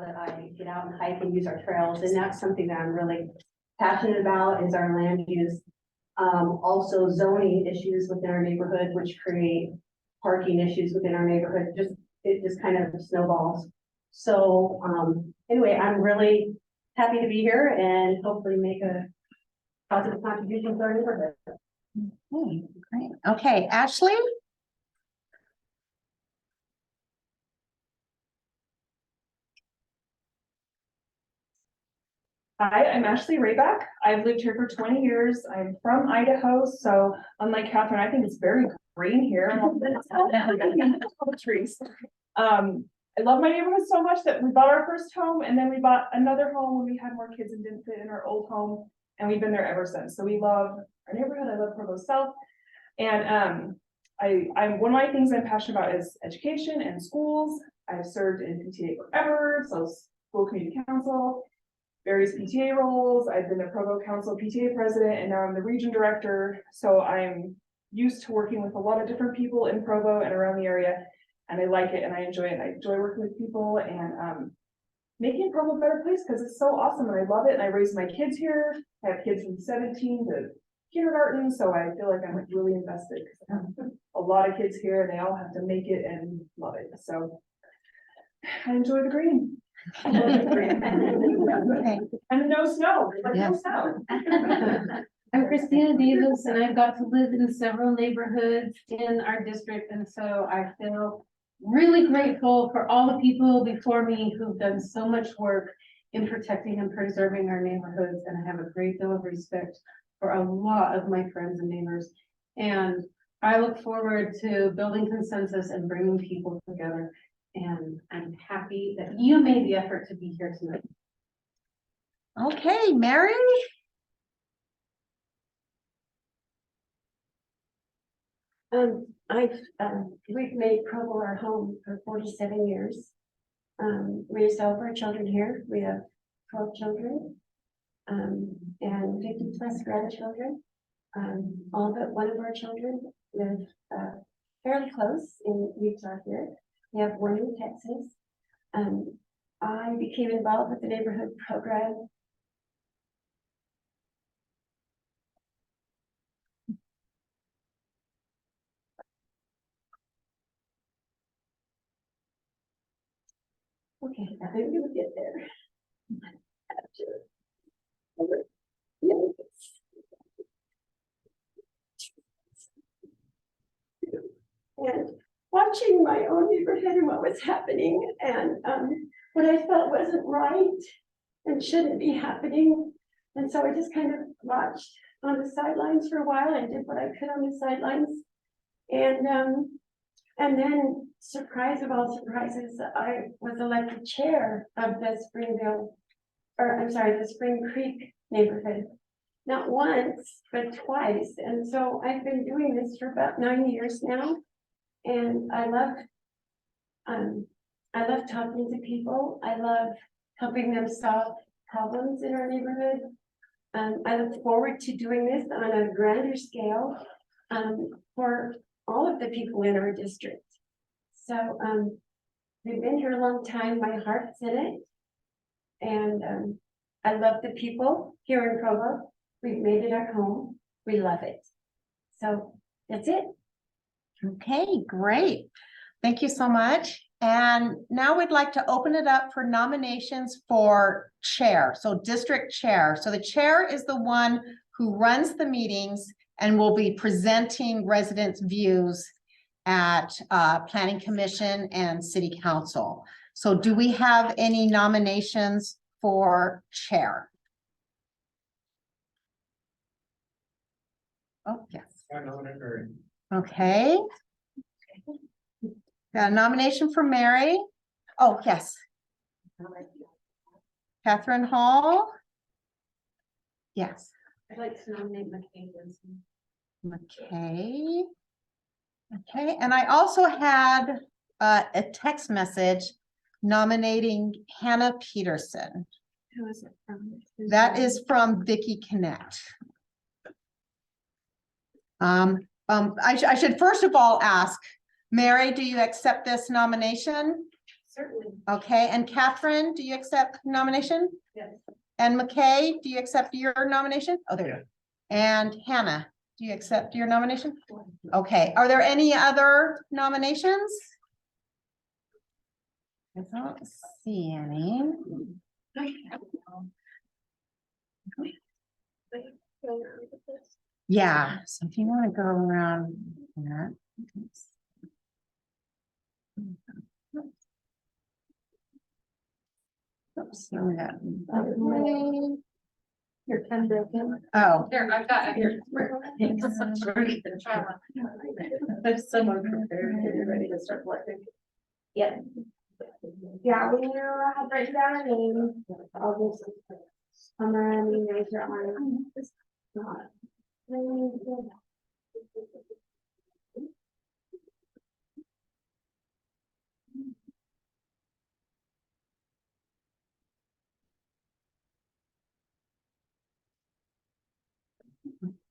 that I get out and hike and use our trails, and that's something that I'm really passionate about is our land use. Also zoning issues within our neighborhood, which create parking issues within our neighborhood. It just kind of snowballs. So anyway, I'm really happy to be here and hopefully make a positive contribution to our neighborhood. Okay, great. Okay, Ashley. Hi, I'm Ashley Rayback. I've lived here for 20 years. I'm from Idaho, so unlike Catherine, I think it's very green here. Trees. I love my neighborhood so much that we bought our first home and then we bought another home when we had more kids and didn't fit in our old home, and we've been there ever since. So we love our neighborhood. I love Provo South, and I'm one of my things I'm passionate about is education and schools. I've served in PTA forever, so school community council, various PTA roles. I've been the Provo Council PTA president, and now I'm the region director. So I'm used to working with a lot of different people in Provo and around the area, and I like it and I enjoy it. I enjoy working with people and making Provo a better place because it's so awesome and I love it. And I raise my kids here. I have kids from 17 to kindergarten, so I feel like I'm like really invested because I have a lot of kids here and they all have to make it and love it. So I enjoy the green. Okay. And no snow, like Yes. no snow. I'm Christina Davis, and I've got to live in several neighborhoods in our district, and so I feel really grateful for all the people before me who've done so much work in protecting and preserving our neighborhoods, and I have a great deal of respect for a lot of my friends and neighbors. And I look forward to building consensus and bringing people together, and I'm happy that you made the effort to be here tonight. Okay, Mary. We've made Provo our home for 47 years. We raised all of our children here. We have 12 children, and 50 plus grandchildren. All but one of our children live fairly close in Utah here. We have one in Texas. I became involved with the neighborhood program Okay, I'm gonna get there. And watching my own neighborhood and what was happening and what I felt wasn't right and shouldn't be happening. And so I just kind of watched on the sidelines for a while. I did what I could on the sidelines. And then, surprise of all surprises, I was elected chair of the the Spring Creek neighborhood. Not once, but twice. And so I've been doing this for about 9 years now. And I love talking to people. I love helping them solve problems in our neighborhood. I look forward to doing this on a grander scale for all of the people in our district. So we've been here a long time. My heart's in it. And I love the people here in Provo. We've made it our home. We love it. So that's it. Okay, great. Thank you so much. And now we'd like to open it up for nominations for chair, so district chair. So the chair is the one who runs the meetings and will be presenting residents' views at Planning Commission and City Council. So do we have any nominations for chair? Oh, yes. I nominate Mary. Okay. Got a nomination for Mary. Oh, yes. Catherine Hall. Yes. I'd like to nominate McKay Benson. Okay. Okay, and I also had a text message nominating Hannah Peterson. Who is it from? That is from Vicky Connect. I should first of all ask, Mary, do you accept this nomination? Certainly. Okay, and Catherine, do you accept nomination? Yes. And McKay, do you accept your nomination? Oh, there you go. And Hannah, do you accept your nomination? Okay, are there any other nominations? I don't see any. Yeah, so if you want to go around that. Oops, no, that. Your pen broken. Oh. Here, I've got it here. There's someone prepared, get you ready to start collecting. Yeah. Yeah, when you have written down a name, I'll just, and then you raise your arm.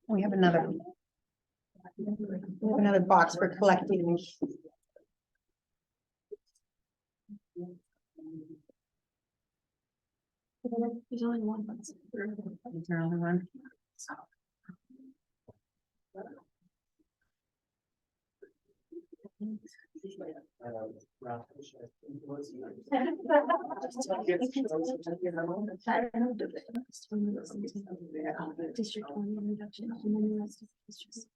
We have another. We have another box for collecting. There's only one. Is there only one? District 1 introduction, and then the rest of the districts.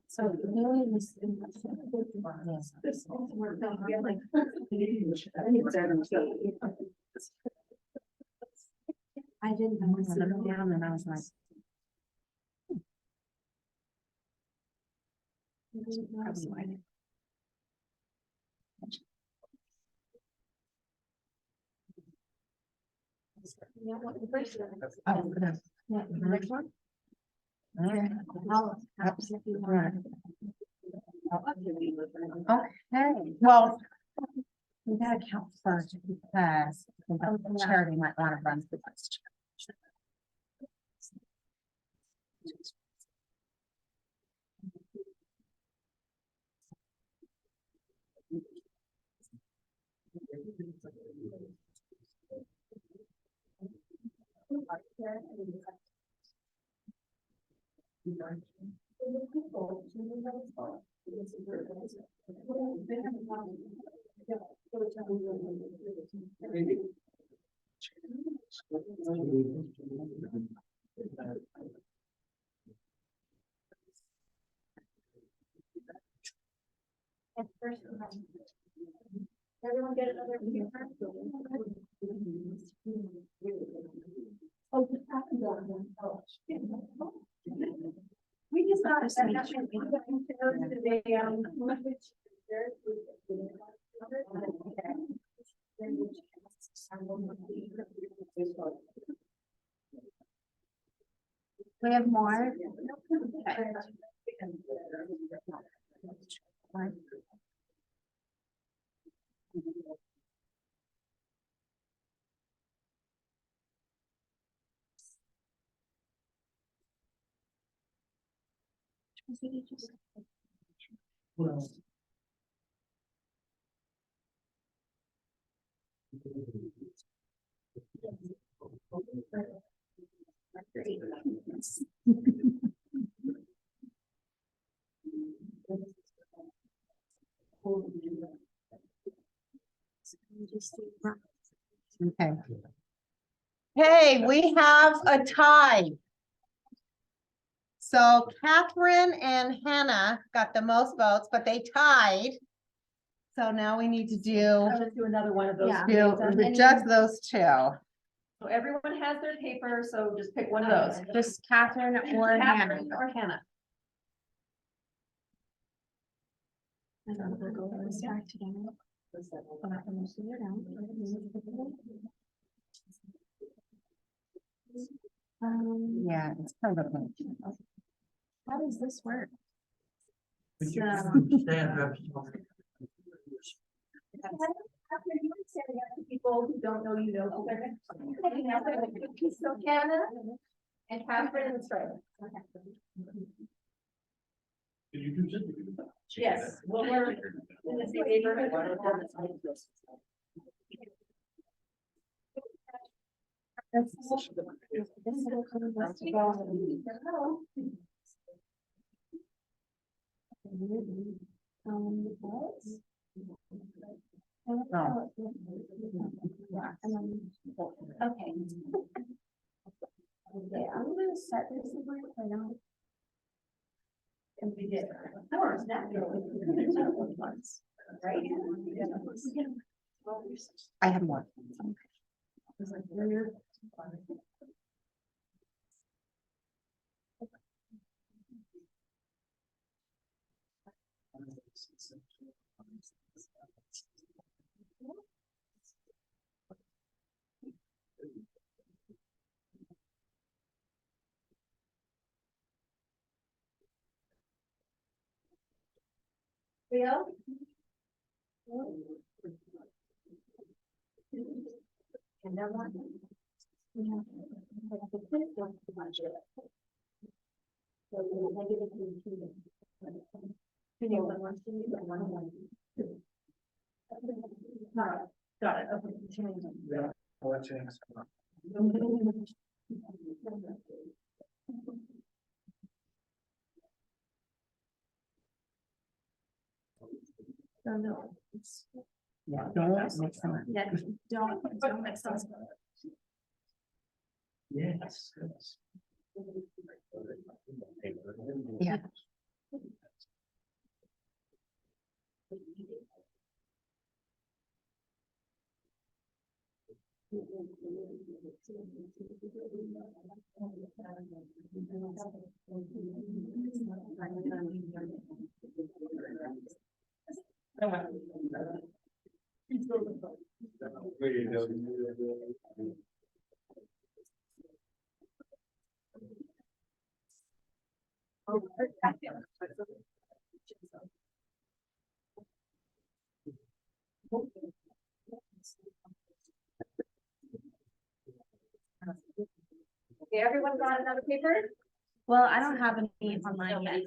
So the million is. This worked out, we have like. I didn't know. I looked down and I was like, probably why. Oh, good. Yeah, the next one. All right. Oops, right. Okay, well, we gotta count first because the charity might want to run the bus. Everyone get another paper? We just got We have more. Okay. Hey, we have a tie. So Catherine and Hannah got the most votes, but they tied. So now we need to do, Let's do another one of those. just those two. So everyone has their paper, so just pick one of those. Just Catherine or Hannah. Catherine or Hannah. Yeah, it's kind of a pain. How does this work? People who don't know you know. So Canada and Catherine and Australia. Did you do Yes, well, we're in the same neighborhood. Okay. Okay, I'm gonna set this right now. And we did. Of course, that. Right? I have more. Leo? And that one? Got it, okay. Well, that's it. Yeah, don't mix them up. Yeah, don't mix those. Yes. Yeah. Okay, everyone got another paper? Well, I don't have any online yet.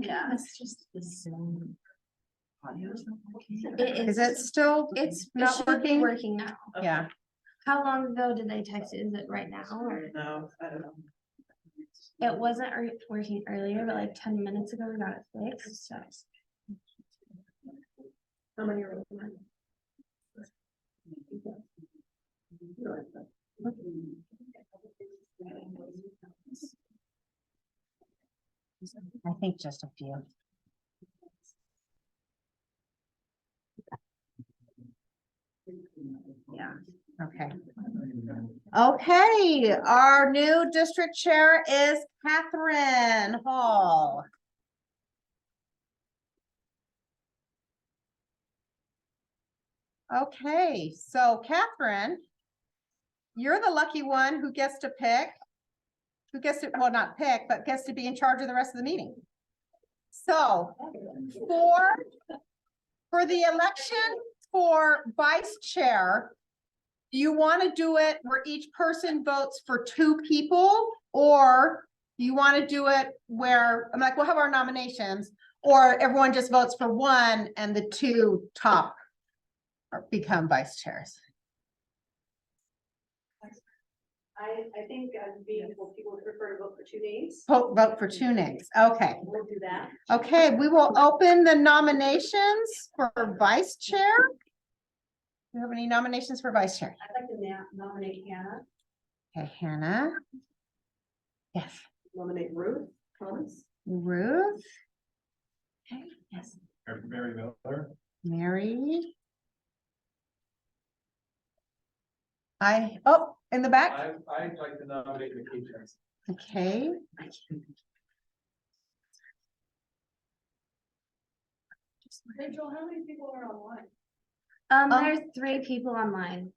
Yeah. It's just the Zoom audio is not working. Is it still, It's not not working. working? Working now. Yeah, How long ago did they text it? Is it right now? Or No, I don't know. it wasn't working earlier, but like 10 minutes ago we got it fixed. So. How many are on? I think just a few. Yeah. Okay. Okay, our new district chair is Catherine Hall. Okay, so Catherine, you're the lucky one who gets to pick, well, not pick, but gets to be in charge of the rest of the meeting. So for the election for vice chair, do you want to do it where each person votes for 2 people? Or you want to do it where, I'm like, we'll have our nominations, or everyone just votes for 1 and the 2 top become vice chairs? I think people would prefer to vote for 2 names. Vote for 2 names. Okay. We'll do that. Okay, we will open the nominations for vice chair. Do you have any nominations for vice chair? I'd like to nominate Hannah, Okay, Hannah. Yes, nominate Ruth Thomas. Ruth. Okay, yes, Mary Miller. Mary. In the back. I'd like to nominate Nikki Johnson. Okay. Rachel, how many people are online? There's 3 people online.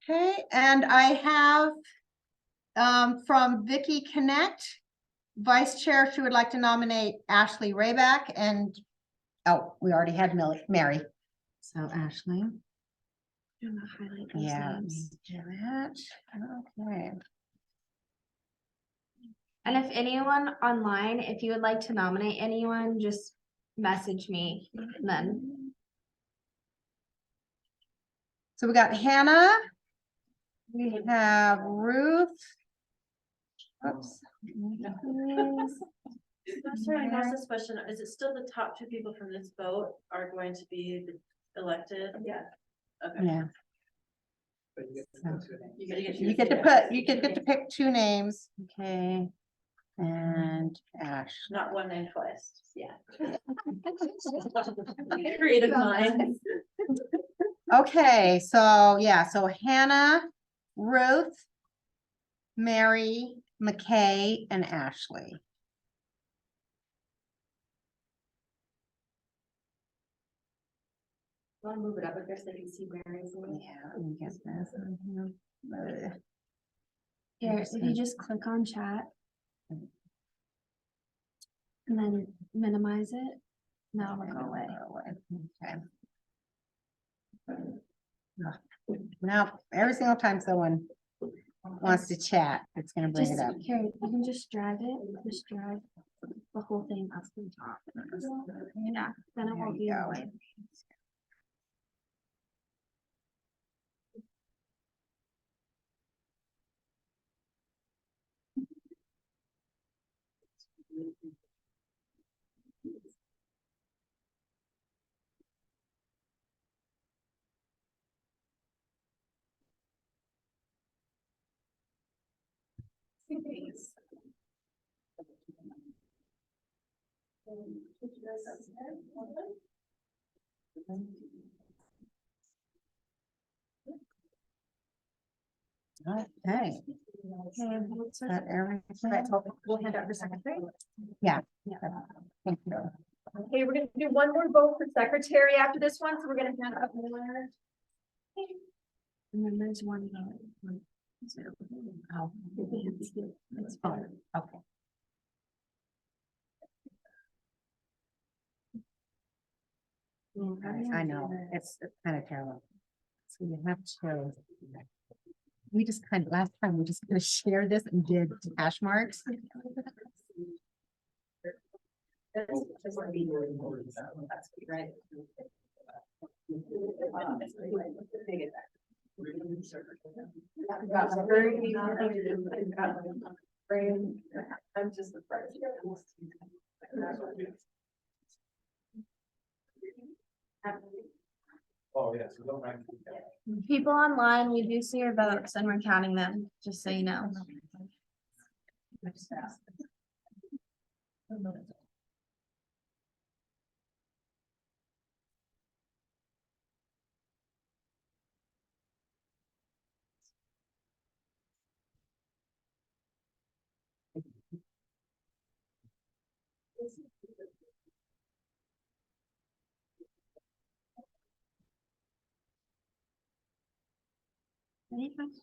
Okay, and I have from Vicky Connect, vice chair, she would like to nominate Ashley Rayback, and we already had Mary. So Ashley. I'm gonna highlight those Yeah. names. Do that. Okay. And if anyone online, if you would like to nominate anyone, just message me then. So we got Hannah. We have Ruth. Oops. I'm sorry, I asked this question. Is it still the top 2 people from this vote are going to be elected? Yeah. Okay. Yeah, But you get to go to it. you get to pick 2 names, okay, and Ash. Not one name twice. Yeah. Creative minds. Okay, so yeah, so Hannah, Ruth, Mary, McKay, and Ashley. I'll move it up a bit so they can see Mary's name. Yeah, let me get this on here. Here, if you just click on chat. And then minimize it, now it'll go away. Okay. Now, every single time someone wants to chat, it's gonna bring Just, it up. here, you can just drag the whole thing up to the top. Yeah, then it There won't you be in go. the way. Okay. Got everything. We'll hand out the secretary. Yeah. Thank you. Okay, we're gonna do one more vote for secretary after this one, so we're gonna hand up more. And then there's one. Oh, it's fine. Okay. I know, it's kind of terrible. So you have to. We just kind of, last time, we just kind of shared this and did hash marks. Right. I'm just the first. Oh, yeah, so don't mind. People online, we do see your votes and we're counting them, just so you know. Any questions?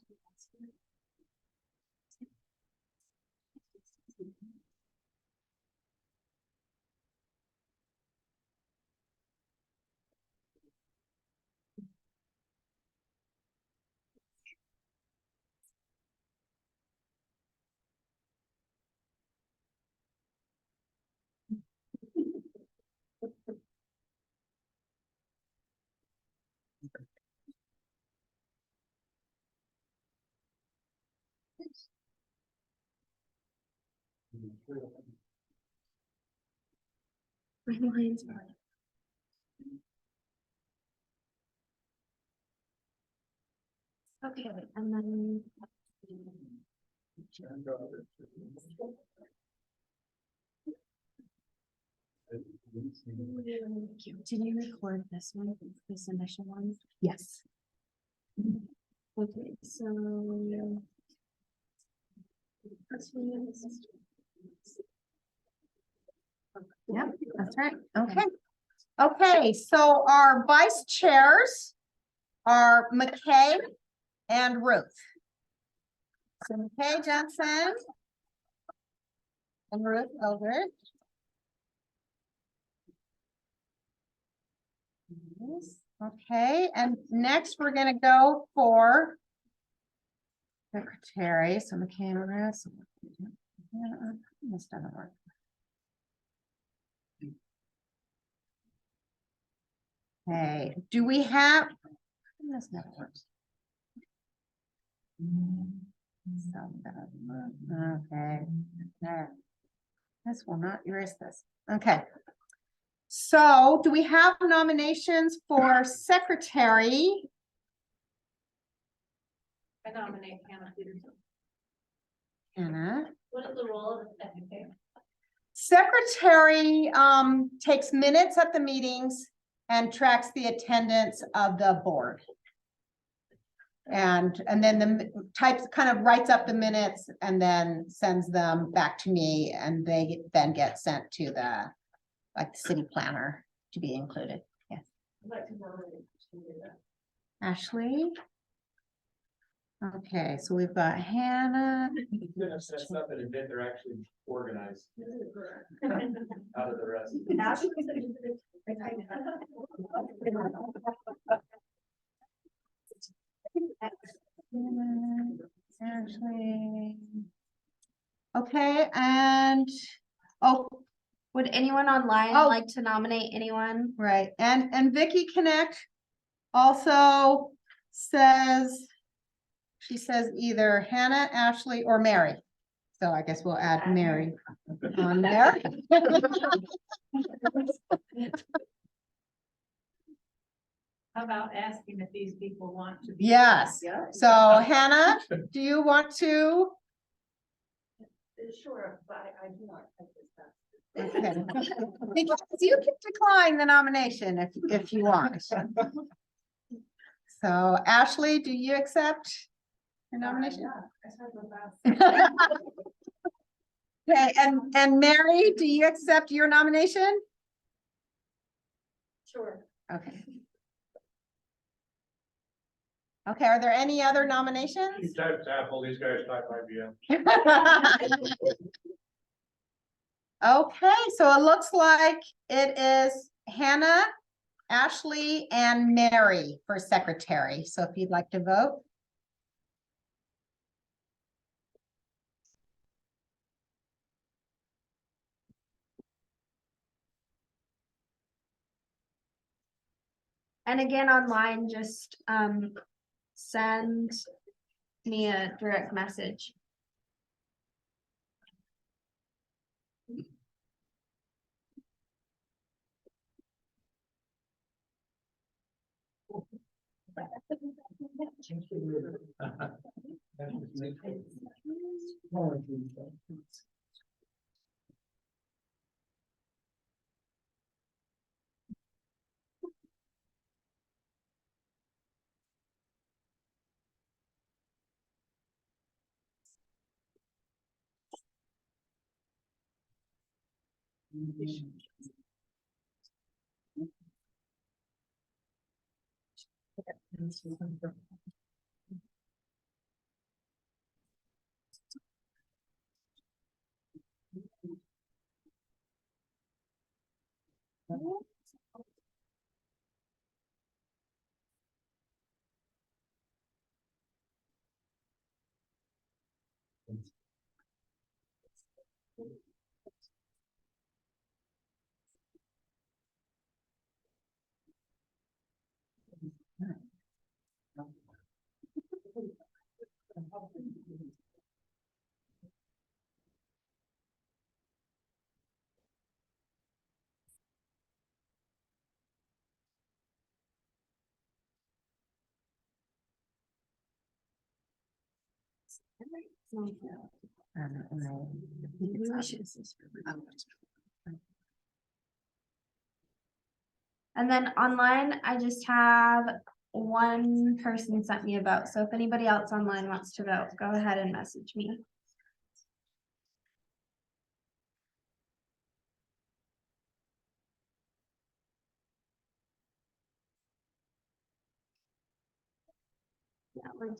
My lines are- Okay, and then. Did you record this one, this initial one? Yes. Okay, so. Yep, that's right. Okay. Okay, so our vice chairs are McKay and Ruth. So McKay Johnson and Ruth Eldridge. Okay, and next we're gonna go for secretary. So McKay and Ruth. This doesn't work. Okay, do we have? This never works. Okay, there. This will not erase this. Okay. So do we have nominations for secretary? I nominate Hannah Peterson. Anna. What is the role of the secretary? Secretary takes minutes at the meetings and tracks the attendance of the board. And then the types kind of writes up the minutes and then sends them back to me, and they then get sent to the like the city planner to be included. Yes. I'd like to nominate to do that. Ashley. Okay, so we've got Hannah. That's not that event, they're actually organized out of the rest. Ashley. Okay, and oh, Would anyone online Oh. like to nominate anyone? right, and Vicky Connect also says, she says either Hannah, Ashley, or Mary. So I guess we'll add Mary on there. How about asking if these people want to be? Yes, Yeah. so Hannah, do you want to? Sure, but I do not take this stuff. Okay. Because you can decline the nomination if you want. So Ashley, do you accept your nomination? Okay, and Mary, do you accept your nomination? Sure. Okay. Okay, are there any other nominations? You type Apple, these guys type IBM. Okay, so it looks like it is Hannah, Ashley, and Mary for secretary. So if you'd like to vote. And again, online, just send me a direct message. And then online, I just have one person sent me a vote. So if anybody else online wants to vote, go ahead and message me. Yeah, we're done.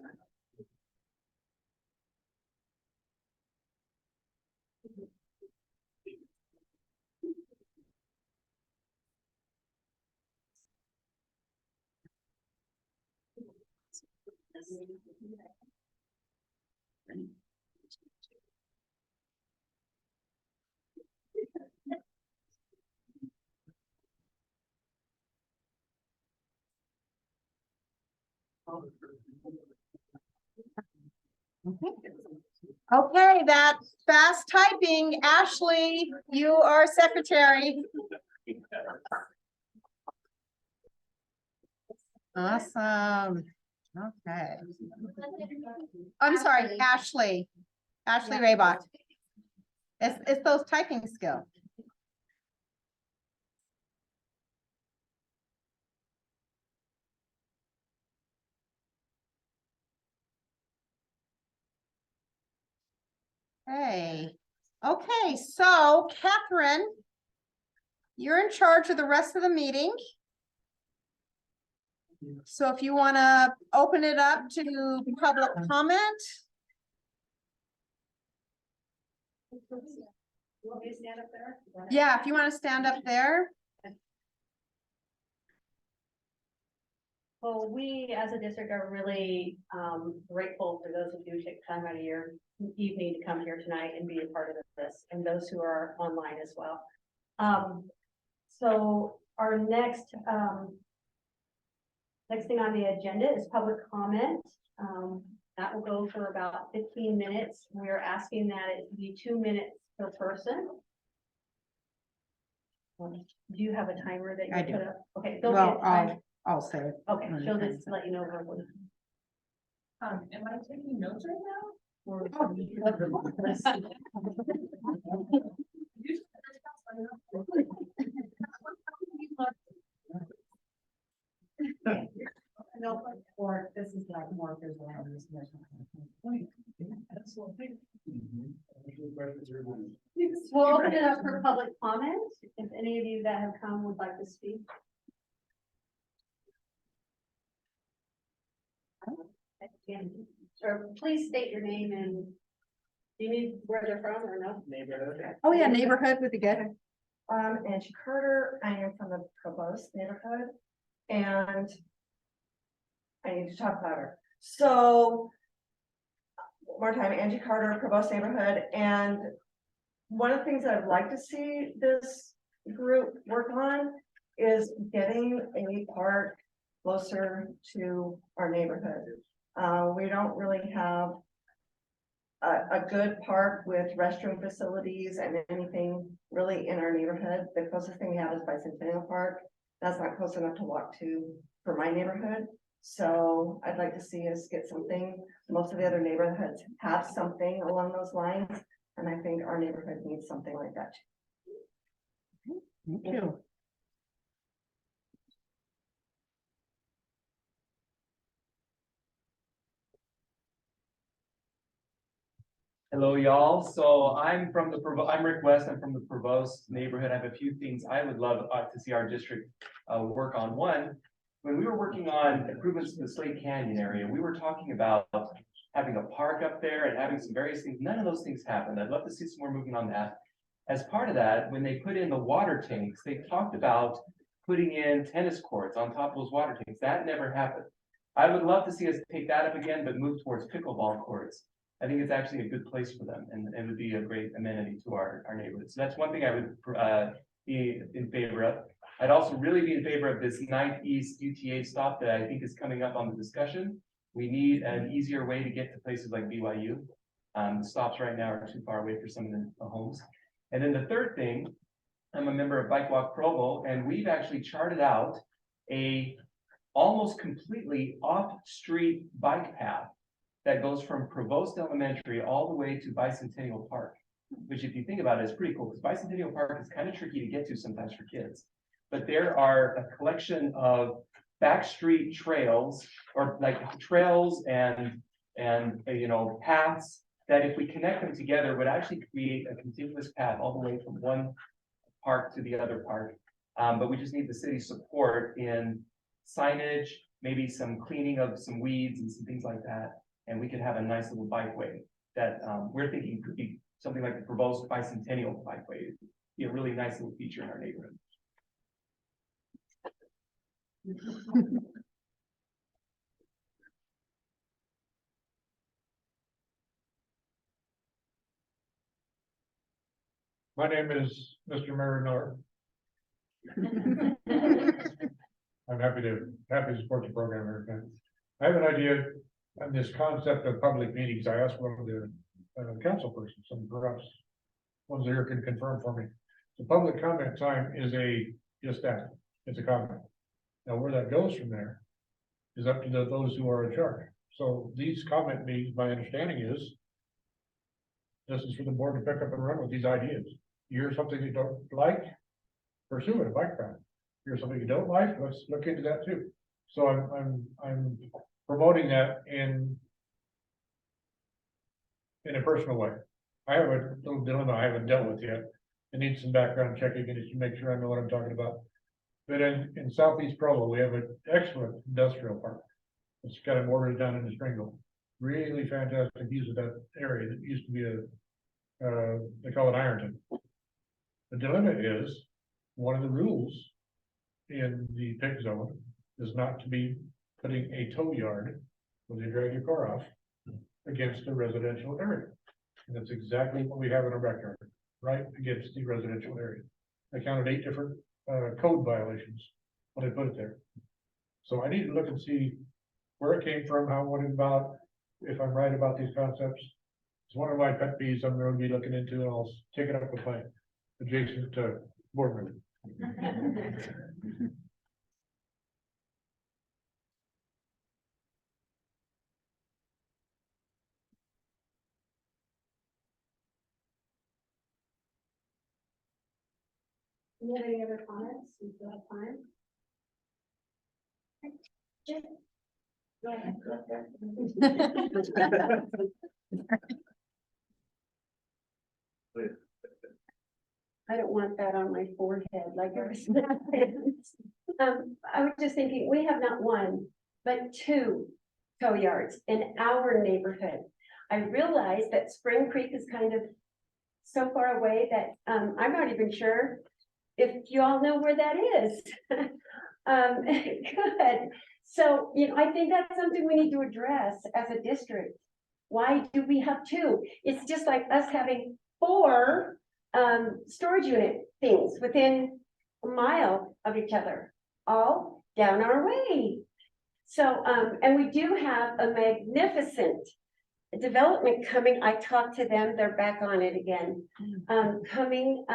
Okay, that fast typing, Ashley, you are secretary. Awesome. Okay. I'm sorry, Ashley. Ashley Raybach. It's those typing skills. Hey, okay, so Catherine, you're in charge of the rest of the meeting. So if you want to open it up to public comment. You want me to stand up there? Yeah, if you want to stand up there. Well, we as a district are really grateful for those who do take time out of your evening to come here tonight and be a part of this, and those who are online as well. So our next thing on the agenda is public comment. That will go for about 15 minutes. We're asking that it be 2 minutes per person. Do you have a timer that you put up? Okay, don't Well, get time. I'll say it. Okay, she'll just let you know verbally. Am I taking notes right now? Or- Or this is like more visual. We'll open it up for public comment. If any of you that have come would like to speak. Or please state your name and do you need where they're from or no? Neighborhood. Oh, yeah, neighborhood would be good. Angie Carter, I am from the Provo neighborhood, and I need to talk louder. So, one more time, Angie Carter, Provo neighborhood, and one of the things that I'd like to see this group work on is getting a park closer to our neighborhood. We don't really have a good park with restroom facilities and anything really in our neighborhood. The closest thing we have is Bicentennial Park. That's not close enough to walk to for my neighborhood. So I'd like to see us get something. Most of the other neighborhoods have something along those lines. And I think our neighborhood needs something like that. Thank you. Hello, y'all. So I'm from the I'm Rick West. I'm from the Provost neighborhood. I have a few things I would love to see our district work on. One, when we were working on improvements to the Slate Canyon area, we were talking about having a park up there and having some various things. None of those things happened. I'd love to see some more movement on that. As part of that, when they put in the water tanks, they talked about putting in tennis courts on top of those water tanks. That never happened. I would love to see us take that up again, but move towards pickleball courts. I think it's actually a good place for them, and it would be a great amenity to our neighborhood. So that's one thing I would be in favor of. I'd also really be in favor of this 9th East UTA stop that I think is coming up on the discussion. We need an easier way to get to places like BYU. The stops right now are too far away for some of the homes. And then the third thing, I'm a member of Bike Walk Provo, and we've actually charted out a almost completely off-street bike path that goes from Provost Elementary all the way to Bicentennial Park, which if you think about it, is pretty cool, because Bicentennial Park is kind of tricky to get to sometimes for kids. But there are a collection of backstreet trails, or like trails and you know, paths that if we connect them together would actually create a continuous path all the way from one park to the other park. But we just need the city's support in signage, maybe some cleaning of some weeds and some things like that. And we could have a nice little bikeway that we're thinking could be something like the Provost Bicentennial Bikeway. It'd be a really nice little feature in our neighborhood. My name is Mr. Marinor. I'm happy to support the program. I have an idea on this concept of public meetings. I asked one of the council person, some perhaps ones here can confirm for me. The public comment time is just that, it's a comment. Now, where that goes from there is up to those who are in charge. So these comment meetings, my understanding is this is for the board to pick up and run with these ideas. You hear something you don't like, pursue it, like that. Here's something you don't like, let's look into that too. So I'm promoting that in a personal way. I have a little dilemma I haven't dealt with yet. It needs some background checking and to make sure I know what I'm talking about. But in southeast Provo, we have an excellent industrial park. It's got a border down in the Springle. Really fantastic views of that area that used to be they call it Ironton. The dilemma is, one of the rules in the pig zone is not to be putting a tow yard when you drag your car off against a residential area. And that's exactly what we have in our backyard, right against the residential area. I counted 8 different code violations when I put it there. So I need to look and see where it came from, how, what it's about, if I'm right about these concepts. It's one of my pet peeves I'm going to be looking into, and I'll take it up with my adjacent board member. Do you have any other comments? We still have time. Go ahead, go up there. I don't want that on my forehead like it was. I was just thinking, we have not one, but 2 tow yards in our neighborhood. I realize that Spring Creek is kind of so far away that I'm not even sure if you all know where that is. Good. So, I think that's something we need to address as a district. Why do we have 2? It's just like us having 4 storage unit things within a mile of each other, all down our way. So, and we do have a magnificent development coming. I talked to them, they're back on it again. Coming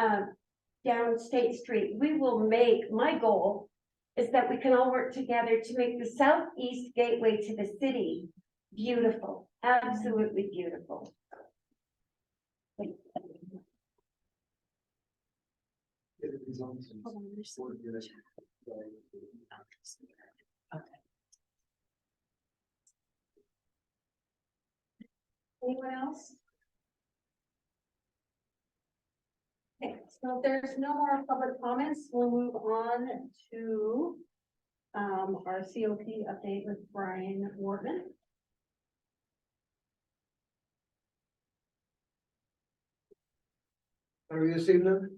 down State Street. We will make, my goal is that we can all work together to make the southeast gateway to the city beautiful, absolutely beautiful. Anyone else? Okay, so if there's no more public comments, we'll move on to our COP update with Brian Wortman. How are you this evening?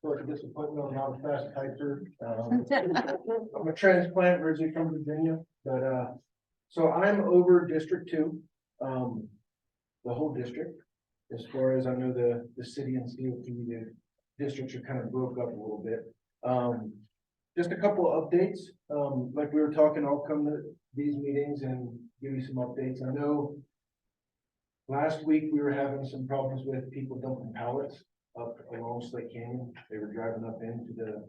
Like a disappointment on how fast hiker. I'm a transplant originally from Virginia, but so I'm over District 2, the whole district. As far as I know, the city and COP, the districts are kind of broke up a little bit. Just a couple of updates. Like we were talking, I'll come to these meetings and give you some updates. I know last week we were having some problems with people dumping pallets up along Slate Canyon. They were driving up into the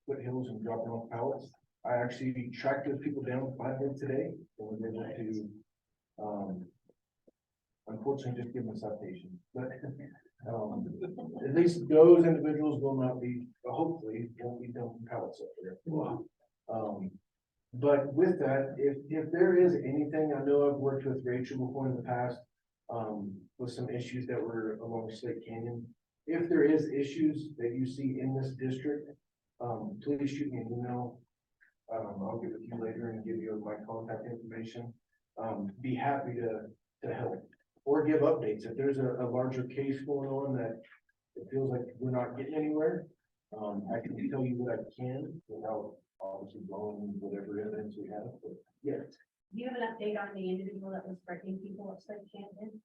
foothills and dropping off pallets. I actually tracked those people down finally today and was able to unfortunately just give them a citation. But at least those individuals will not be, hopefully won't be dumping pallets up there. But with that, if there is anything, I know I've worked with Rachel before in the past with some issues that were along Slate Canyon. If there is issues that you see in this district, please shoot me an email. I'll give it to you later and give you my contact information. Be happy to help or give updates. If there's a larger case going on that it feels like we're not getting anywhere, I can tell you what I can without obviously blowing whatever evidence we have. But yeah. Do you have an update on the individual that was threatening people upside Canyon?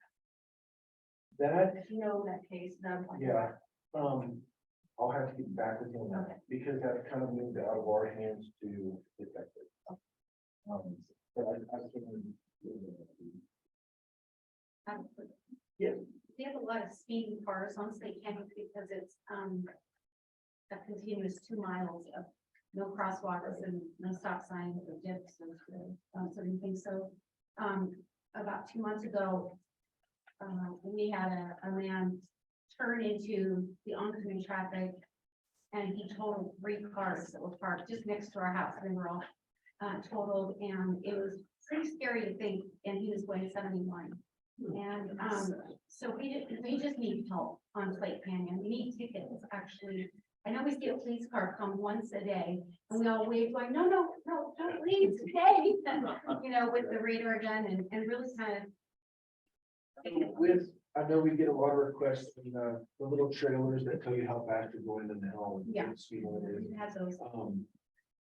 That, You know that case now. yeah, I'll have to get back with him because that kind of moved out of our hands to detectives. But I can Yes. We have a lot of speeding cars on State Canyon because it's, a continuous 2 miles of no crosswalks and no stop signs or dips and certain things. So, about 2 months ago, we had a man turn into the oncoming traffic, and he totaled 3 cars that were parked just next to our house. They were all totaled, and it was pretty scary to think, and he was going 71. And so we just need help on Slate Canyon. We need tickets, actually. I know we see a police car come once a day, and we all wave going, no, don't leave today. You know, with the radar gun and really kind of. With, I know we get a lot of requests in the little trailers that tell you how fast you're going in the hill. And Yeah. the speed limit is. We have those.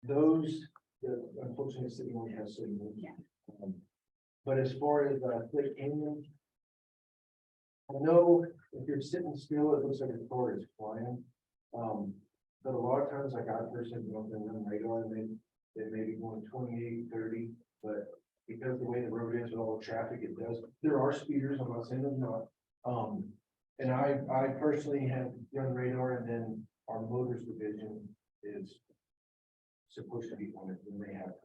Those, unfortunately, the city only has certain ones. Yeah. But as far as Lake Canyon, I know if you're sitting still, it looks like the car is flying. But a lot of times, like I personally don't think on radar, and they may be going 28, 30, but because the way the road is with all the traffic, it does. There are speeders, I'm not saying there's not. And I personally have run radar, and then our motors division is supposed to be on it when they have.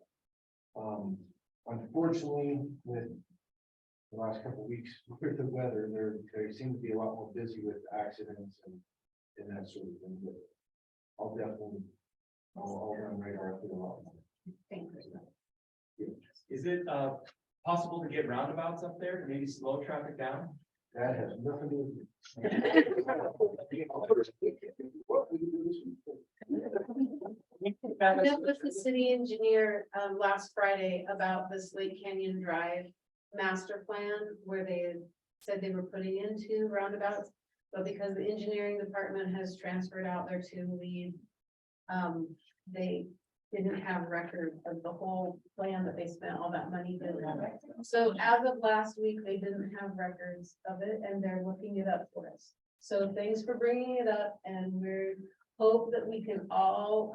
Unfortunately, with the last couple of weeks with the weather, they seem to be a lot more busy with accidents and that sort of thing. But I'll definitely, I'll run radar up to a lot more. Thank you. Is it possible to get roundabouts up there to maybe slow traffic down? That has nothing to do with I met with the city engineer last Friday about this Lake Canyon Drive master plan, where they said they were putting in 2 roundabouts. But because the engineering department has transferred out their 2 lead, they didn't have record of the whole plan that they spent all that money doing. So as of last week, they didn't have records of it, and they're looking it up for us. So thanks for bringing it up, and we hope that we can all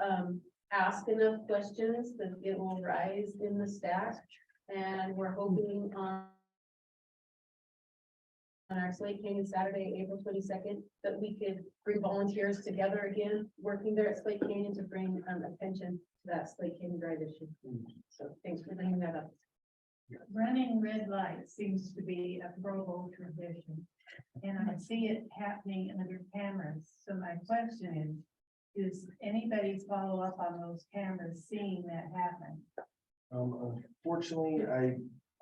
ask enough questions that it will rise in the stack. And we're hoping on our Slate Canyon Saturday, April 22nd, that we could bring volunteers together again, working there at Slate Canyon to bring attention to that Slate Canyon Drive issue. So thanks for bringing that up. Running red lights seems to be a Provo tradition, and I see it happening under cameras. So my question is anybody's follow up on those cameras seeing that happen? Unfortunately,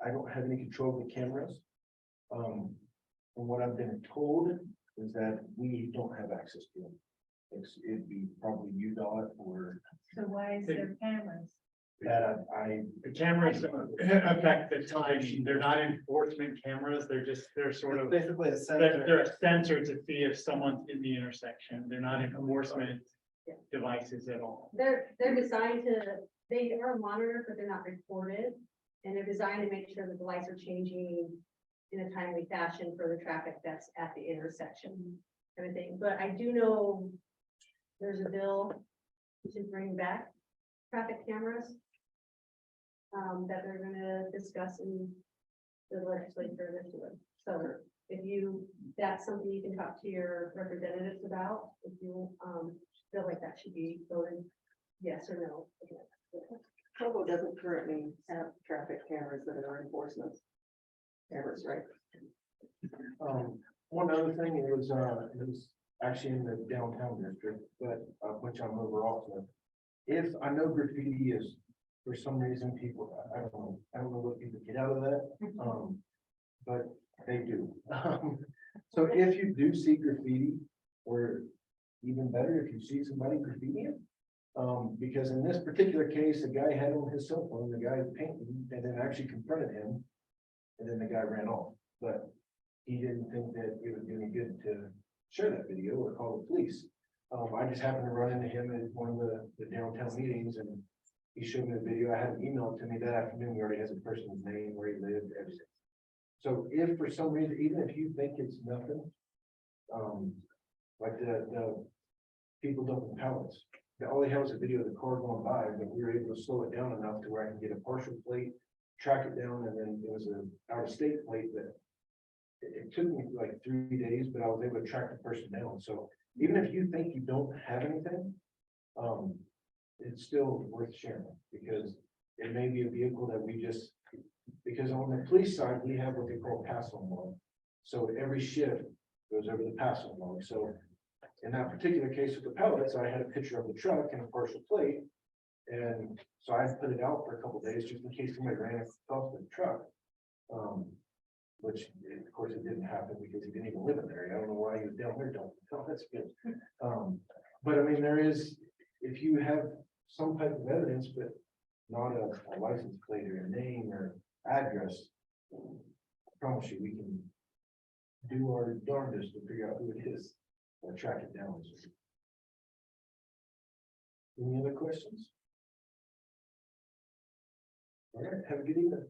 I don't have any control of the cameras. From what I've been told is that we don't have access to them. It'd be probably UDOT or So why is there cameras? that The cameras affect the timing. They're not enforcement cameras. They're sort of, basically a sensor. they're a sensor to see if someone's in the intersection. They're not enforcement devices at all. They're designed to, they are monitored, but they're not recorded. And they're designed to make sure that the lights are changing in a timely fashion for the traffic that's at the intersection, everything. But I do know there's a bill to bring back traffic cameras that they're gonna discuss in the legislature this year. So if that's something you can talk to your representatives about, if you feel like that should be voted yes or no. Provo doesn't currently have traffic cameras that are enforcement cameras, right? One other thing, it was actually in the downtown district, but which I'm over also. If I know graffiti is, for some reason, people, I don't know what people get out of that, but they do. So if you do see graffiti, or even better, if you see somebody graffiti it, because in this particular case, a guy had on his cell phone, the guy painting, and then actually confronted him, and then the guy ran off. But he didn't think that it would do any good to share that video or call the police. I just happened to run into him at one of the downtown meetings, and he showed me the video. I had him emailed to me that afternoon. He already has a person's name, where he lived, everything. So if for some reason, even if you think it's nothing, like the people dumping pallets, all they have is a video of the car going by, but we were able to slow it down enough to where I can get a partial plate, track it down, and then it was an out-of-state plate that it took me like 3 days, but I was able to track the person down. So even if you think you don't have anything, it's still worth sharing because it may be a vehicle that we just, because on the police side, we have what they call pass-on log. So every shift goes over the pass-on log. So in that particular case with the pellets, I had a picture of the truck and a partial plate. And so I put it out for a couple of days just in case somebody ran across the truck. Which of course it didn't happen because he didn't even live in there. I don't know why he was down there. Don't tell, that's good. But I mean, there is, if you have some type of evidence, but not a license plate or a name or address, I promise you, we can do our darndest to figure out who it is or track it down. Any other questions? All right, have a good evening.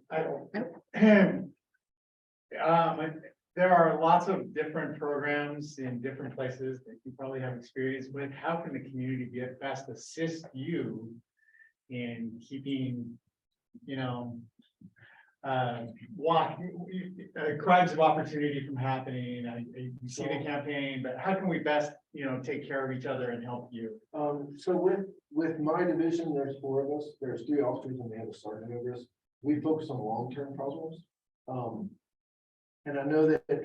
There are lots of different programs in different places that you probably have experience with. How can the community best assist you in keeping, crimes of opportunity from happening? You see the campaign, but how can we best, take care of each other and help you? So with my division, there's 4 of us. There's 3 officers and we have a sergeant over us. We focus on long-term problems. And I know that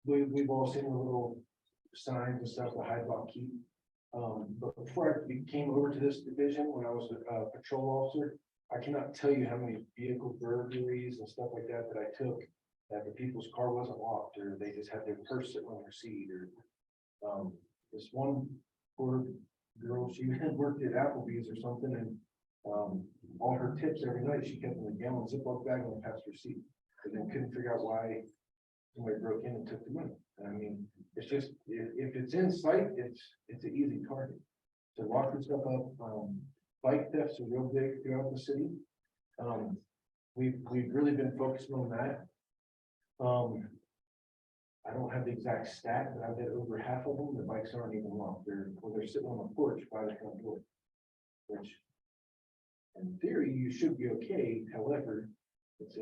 we've all seen the little signs and stuff, the high block keep. But before I came over to this division, when I was a patrol officer, I cannot tell you how many vehicle burglaries and stuff like that that I took, that the people's car wasn't locked, or they just had their purse sitting on their seat, or this one poor girl, she had worked at Applebee's or something, and all her tips every night, she kept in a gallon Ziploc bag on the passenger seat. And then couldn't figure out why somebody broke in and took the money. I mean, it's just, if it's in sight, it's an easy target to lock this stuff up. Bike thefts are real big throughout the city. We've really been focusing on that. I don't have the exact stat, but I bet over half of them, the bikes aren't even locked. They're sitting on the porch by the front door, which in theory, you should be okay. However, it's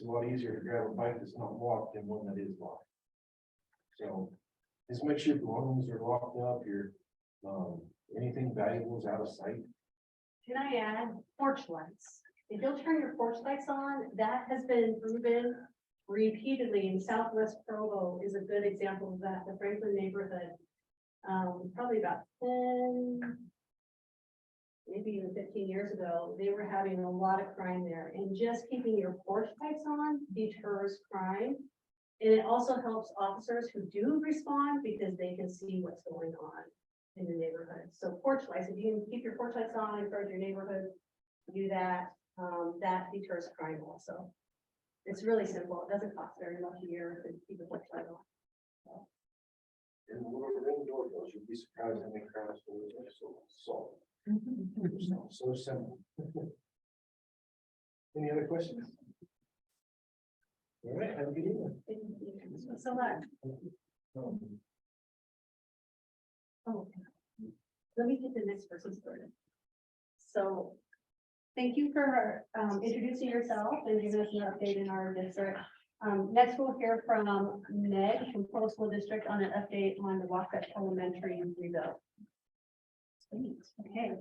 a lot easier to grab a bike that's not locked than one that is locked. So just make sure your belongings are locked up, your anything valuable is out of sight. Can I add porch lights? If you'll turn your porch lights on, that has been proven repeatedly in Southwest Provo is a good example of that. The Franklin neighborhood, probably about 10, maybe even 15 years ago, they were having a lot of crime there, and just keeping your porch lights on deters crime. And it also helps officers who do respond because they can see what's going on in the neighborhood. So porch lights, if you can keep your porch lights on, encourage your neighborhood to do that, that deters crime also. It's really simple. It doesn't cost very much a year to keep the porch light on. And the little ring doorbells, you'd be surprised how many crowds are so so simple. Any other questions? All right, have a good evening. So much. Oh, let me get the next person started. So, thank you for introducing yourself and giving us an update in our district. Next, we'll hear from Meg from Provo School District on an update on the Wasatch Elementary rebuild. Okay,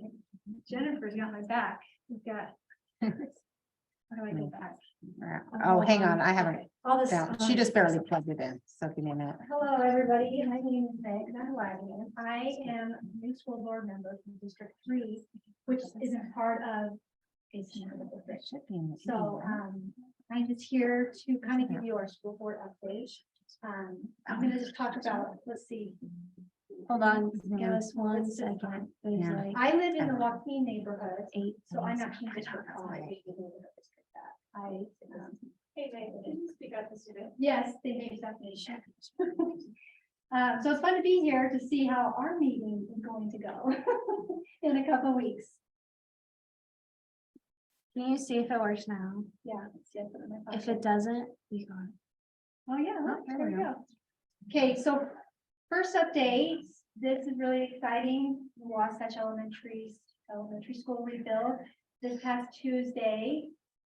Jennifer's got my back. We've got. How do I get back? Oh, hang on, I haven't. All this. She just barely plugged it in, so give me a minute. Hello, everybody. My name is Meg and I'm Wagenen. I am a new school board member from District 3, which isn't part of a So I'm just here to kind of give you our school board update. I'm gonna just talk about, let's see. Hold on, give us 1 second. There's Yeah. like I live in the Wagenen neighborhood, 8. so I'm actually District 5. Hey, Meg, can you speak up to student? Yes, they gave definition. So it's fun to be here to see how our meeting is going to go in a couple weeks. Can you see if it works now? Yeah. If it doesn't, you got it. Oh, yeah, look, Oh, there we go. Okay, so first update, this is really exciting. Wasatch Elementary School rebuild this past Tuesday.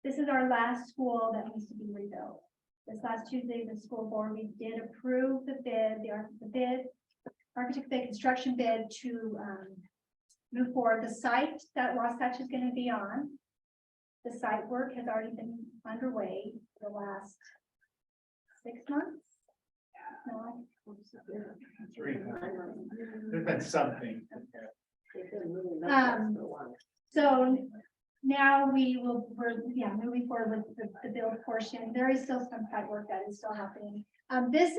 This is our last school that needs to be rebuilt. this last Tuesday, the school board, we did approve the bid, architect bid, construction bid to, move forward. The site that Wasatch is gonna be on, the site work has already been underway for the last 6 months. No, There's been something. So now we're moving forward with the build portion. There is still some site work that is still happening. This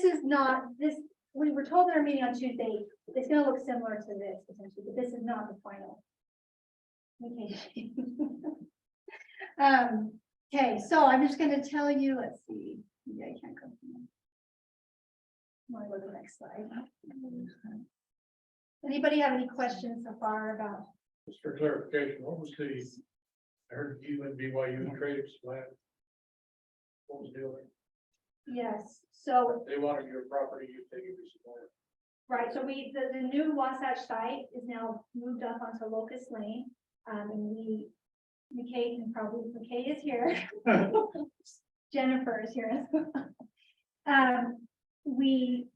is not, we were told in our meeting on Tuesday, it's gonna look similar to this potentially, but this is not the final. Okay. Okay, so I'm just gonna tell you, let's see, maybe I can't go. Want to go to the next slide. Anybody have any questions so far about? Just for clarification, what was I heard you and BYU traded flat. What was the deal? Yes, so, They wanted your property, you take it as well. right, so the new Wasatch site is now moved up onto Locust Lane. And McKay is here. Jennifer is here. We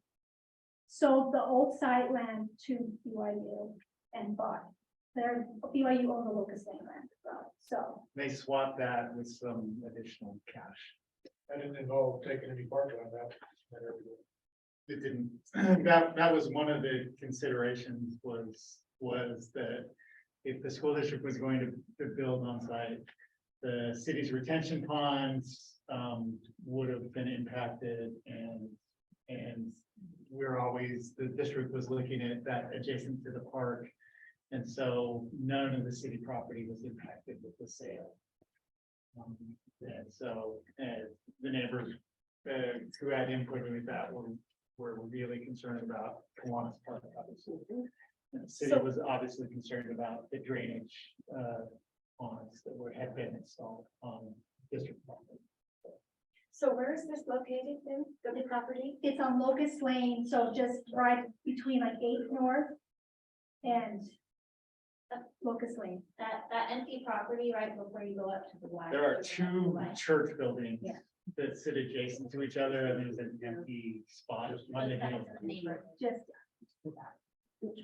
sold the old site land to BYU and bought their BYU owned the Locust Lane land as well. So They swapped that with some additional cash. I didn't involve taking any part on that. It didn't, that was one of the considerations was that if the school district was going to build on site, the city's retention ponds would have been impacted and the district was looking at that adjacent to the park. And so none of the city property was impacted with the sale. And so the neighbors who had input with that were really concerned about Kiwanis Park, obviously. And the city was obviously concerned about the drainage ponds that had been installed on district property. So where is this located then, the property? it's on Locust Lane, so just right between like 8th North and Locust Lane. That empty property right before you go up to the Y. There are two church buildings Yeah. that sit adjacent to each other, and there's an empty spot on the hill. Just,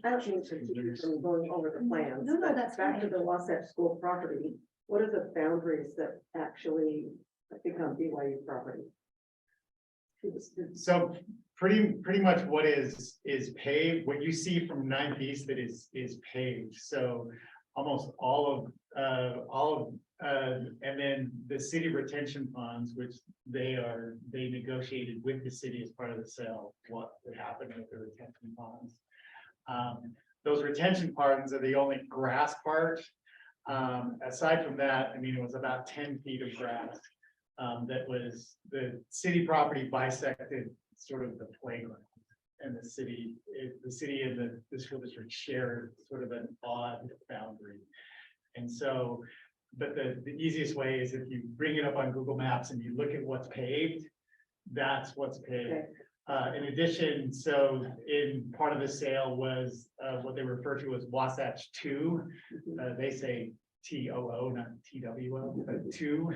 I don't think it's from going over the plans. No, but that's back to fine. the Wasatch School property. What are the boundaries that actually become BYU property? So pretty much what is paved, what you see from 9th East that is paved, so almost all of, and then the city retention ponds, which they negotiated with the city as part of the sale, what would happen with the retention ponds. Those retention ponds are the only grass part. Aside from that, I mean, it was about 10 feet of grass. That was the city property bisected sort of the playground, and the city and the school district shared sort of an odd boundary. And so, but the easiest way is if you bring it up on Google Maps and you look at what's paved, that's what's paved. Okay. In addition, so in part of the sale was what they refer to as Wasatch 2. They say TOO, not TWO, but 2.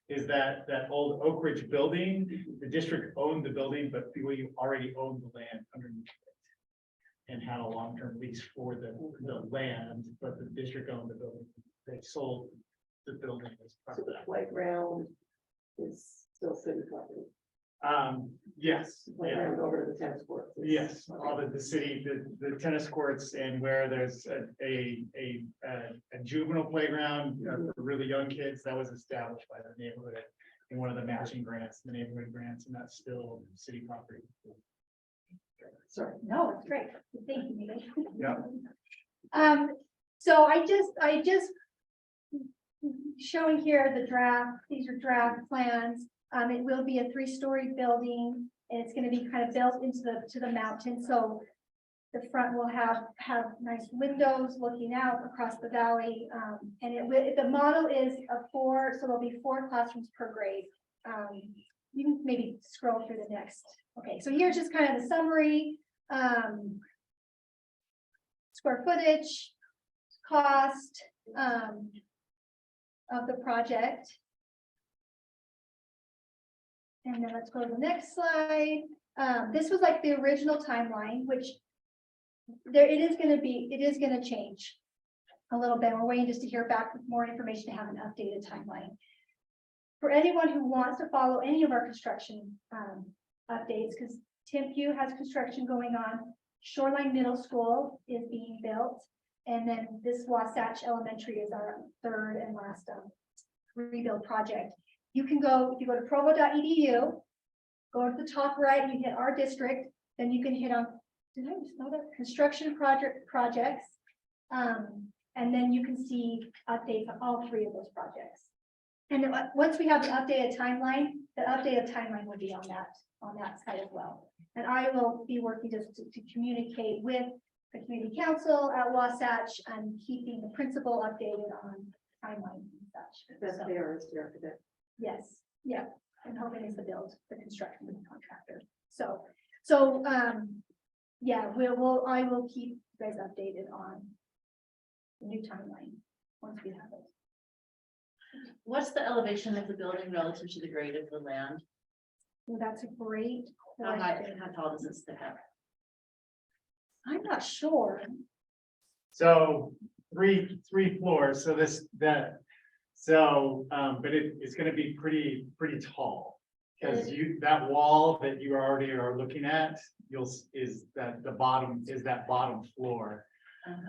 Is that old Oak Ridge building? The district owned the building, but we already owned the land underneath it and had a long-term lease for the land, but the district owned the building. They sold the building as part So of the that. playground is still city property. Yes. Playground over to the tennis court. Yes, all the city, the tennis courts, and where there's a juvenile playground for really young kids that was established by the neighborhood in one of the matching grants, the neighborhood grants, and that's still city property. Sorry. no, it's great. Thank you, Miguel. Yeah. So I just showing here the draft, these are draft plans. It will be a 3-story building, and it's gonna be kind of built into the mountain, so the front will have nice windows looking out across the valley, and the model is so there'll be 4 classrooms per grade. You can maybe scroll through the next. Okay, so here's just kind of the summary. Square footage, cost, of the project. And then let's go to the next slide. This was like the original timeline, which it is gonna change a little bit. We're waiting just to hear back with more information to have an updated timeline. For anyone who wants to follow any of our construction updates, because Tim Pugh has construction going on, Shoreline Middle School is being built, and then this Wasatch Elementary is our third and last rebuild project. You can go, if you go to provo.edu, go to the top right, you hit our district, then you can hit on, did I just know that? Construction projects. And then you can see updates on all three of those projects. And then once we have the updated timeline will be on that side as well. And I will be working just to communicate with the community council at Wasatch and keeping the principal updated on timelines and such. That's there is the architect. Yes, yeah, and hoping is the construction with the contractor. Yeah, I will keep you guys updated on the new timeline once we have it. What's the elevation of the building relative to the grade of the land? Well, that's a great How question. tall does it stick up? I'm not sure. So three floors, so but it's gonna be pretty tall. Because that wall that you already are looking at, is that bottom floor.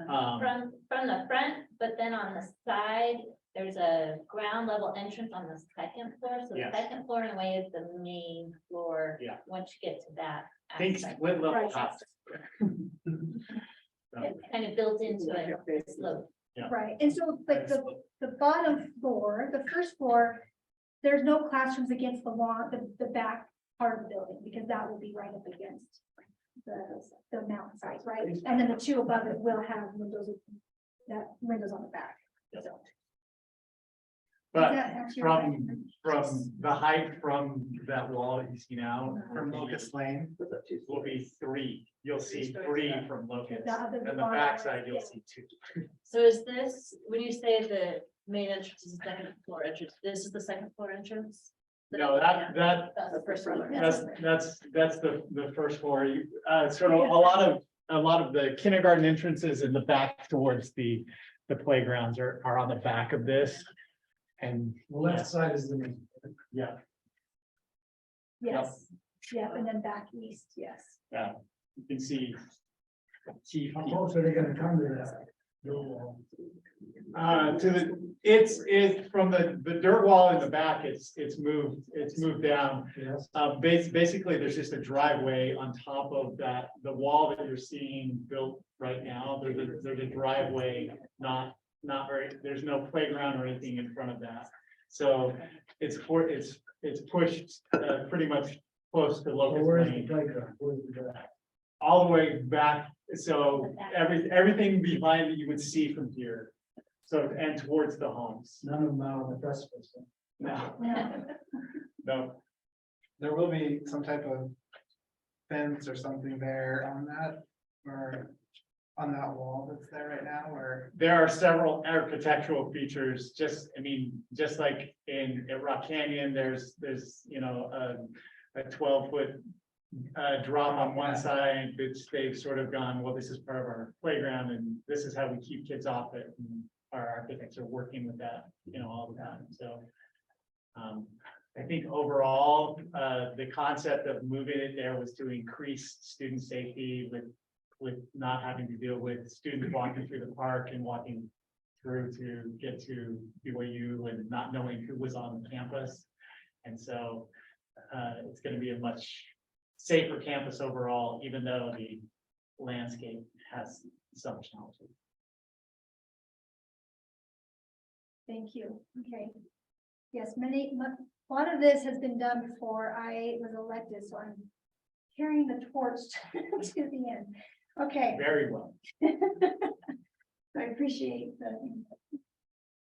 From the front, but then on the side, there's a ground level entrance on the second floor. So the Yes. second floor in a way is the main floor. Yeah. Once you get to that. Think aspect. split level Right. house. It's kind of built into a slope. Yeah. Right, and so like the bottom floor, the first floor, there's no classrooms against the wall, the back part of the building, because that will be right up against the mountain side, right? And then the two above it will have windows on the back. So, does But that answer your from question? the height from that wall that you see now, from Locust Lane, will be 3. You'll see 3 from Locust, The and the bottom, backside you'll yeah. see 2. So is this, when you say the main entrance is the second floor entrance, this is the second floor entrance? No, that That's the first floor. that's the first floor. Sort of a lot of the kindergarten entrances in the back towards the playgrounds are on the back of this. And The left side is the. yeah, Yes, yep, and then back east, yes. yeah, you can see. How close are they gonna come to that? Wall? It's from the dirt wall in the back, it's moved down. Yes. Basically, there's just a driveway on top of that, the wall that you're seeing built right now, there's a driveway, not very, there's no playground or anything in front of that. So it's pushed pretty much close to Locust Where's the Lane, playground? Where's the grass? all the way back, so everything behind that you would see from here. So, and towards the homes. None of them out on the precipice. No, Yeah. no, There will be some type of fence or something there on that, or on that wall that's there right now, or. there are several architectural features, just like at Rock Canyon, there's, a 12-foot drop on one side, which they've sort of gone, well, this is part of our playground, and this is how we keep kids off it. And our architects are working with that, all the time, so. I think overall, the concept of moving it there was to increase student safety with not having to deal with students walking through the park and walking through to get to BYU and not knowing who was on the campus. And so it's going to be a much safer campus overall, even though the landscape has some challenges. Thank you. Okay. Yes, a lot of this has been done before I was elected, so I'm carrying the torch to the end. Okay. Very well. I appreciate that.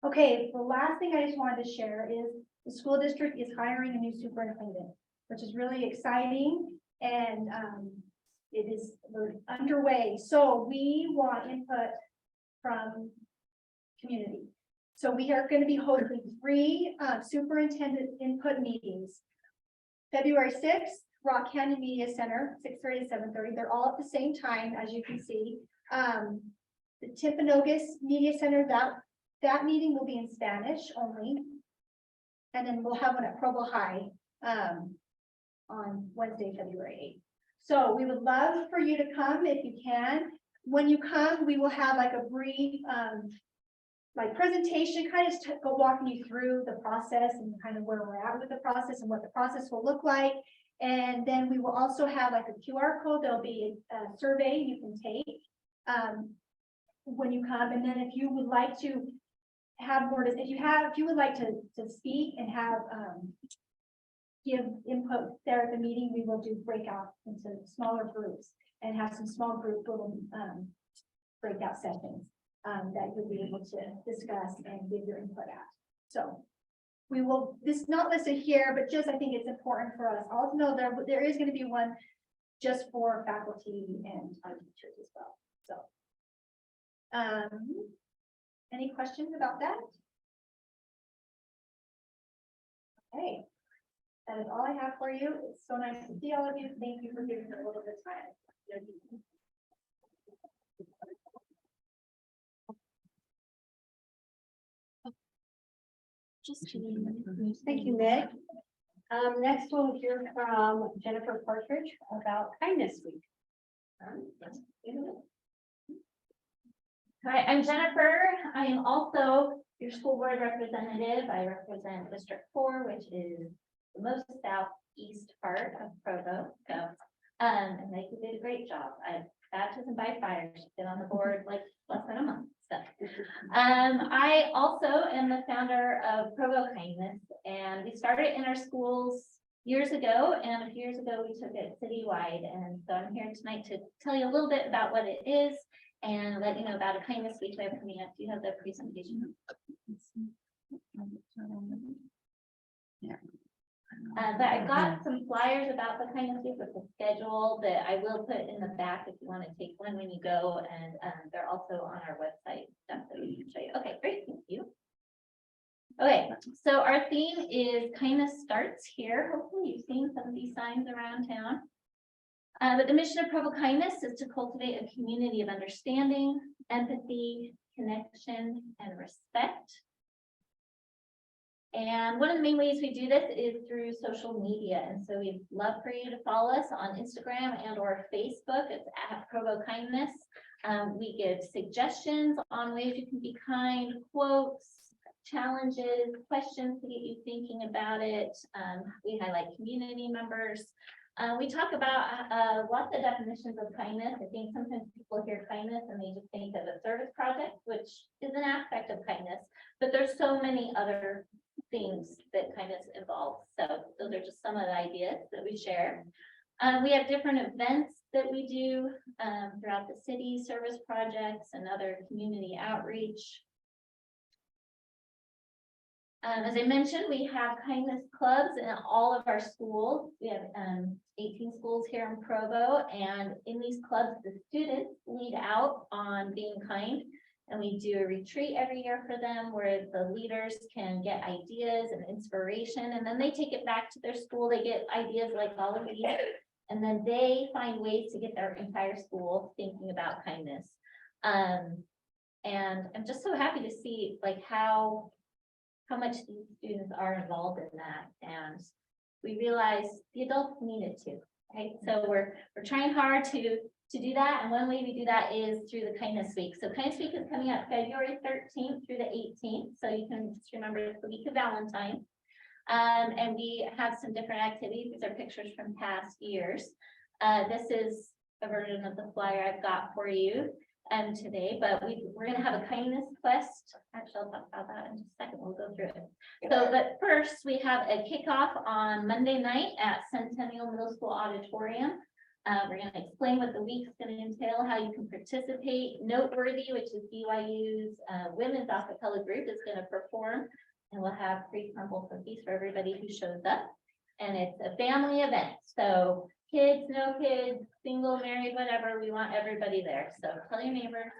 Okay, the last thing I just wanted to share is the school district is hiring a new superintendent, which is really exciting, and we're underway. So we want input from community. So we are going to be hosting 3 superintendent input meetings. February sixth, Rock Canyon Media Center, 6:30 to 7:30. They're all at the same time, as you can see. The Timpanogos Media Center, that meeting will be in Spanish only. And then we'll have one at Provo High, on Wednesday, February 8th. So we would love for you to come if you can. When you come, we will have like a brief, like presentation, kind of go walking you through the process and kind of where we're at with the process and what the process will look like. And then we will also have like a QR code. There'll be a survey you can take when you come. And then if you would like to have more, if you would like to speak and have give input there at the meeting, we will do breakout into smaller groups and have some small group little breakout sessions that you'll be able to discuss and give your input at. So we will, this is not listed here, but just I think it's important for us all to know there is going to be one just for faculty and our teachers as well. So any questions about that? Okay, that is all I have for you. It's so nice to see all of you. Thank you for giving me a little bit of time. Thank you, Meg. Next we'll hear from Jennifer Partridge about Kindness Week. Hi, I'm Jennifer. I am also your school board representative. I represent District 4, which is the most southeast part of Provo. So, and they did a great job. Baptism by fire. She's been on the board like less than a month. So, I also am the founder of Provo Kindness, and we started in our schools years ago, and a few years ago we took it citywide. And so I'm here tonight to tell you a little bit about what it is and let you know about a kindness week we have coming up. Do you have the presentation? Yeah. But I got some flyers about the kindness week with the schedule that I will put in the back if you want to take one when you go, and they're also on our website stuff that we can show you. Okay, great, thank you. Okay, so our theme is kindness starts here. Hopefully you've seen some of these signs around town. But the mission of Provo Kindness is to cultivate a community of understanding, empathy, connection, and respect. And one of the main ways we do this is through social media. And so we'd love for you to follow us on Instagram and or Facebook. It's at Provo Kindness. We give suggestions on ways you can be kind, quotes, challenges, questions to get you thinking about it. We highlight community members. We talk about lots of definitions of kindness. I think sometimes people hear kindness and they just think of a service project, which is an aspect of kindness, but there's so many other things that kindness involves. So those are just some of the ideas that we share. We have different events that we do throughout the city, service projects and other community outreach. As I mentioned, we have kindness clubs in all of our schools. We have 18 schools here in Provo, and in these clubs, the students lead out on being kind. And we do a retreat every year for them where the leaders can get ideas and inspiration, and then they take it back to their school. They get ideas like all of these, and then they find ways to get their entire school thinking about kindness. And I'm just so happy to see like how much these students are involved in that, and we realize the adults need it too, right? So we're trying hard to do that, and one way we do that is through the Kindness Week. So Kindness Week is coming up February 13th through the 18th, so you can just remember it's the week of Valentine's. And we have some different activities. These are pictures from past years. This is a version of the flyer I've got for you today, but we're going to have a kindness quest. Actually, I'll talk about that in just a second. We'll go through it. So, but first, we have a kickoff on Monday night at Centennial Middle School Auditorium. We're going to explain what the week's going to entail, how you can participate. Noteworthy, which is BYU's women's acapella group, is going to perform, and we'll have free crumble cookies for everybody who shows up. And it's a family event, so kids, no kids, single, married, whatever, we want everybody there. So tell your neighbors.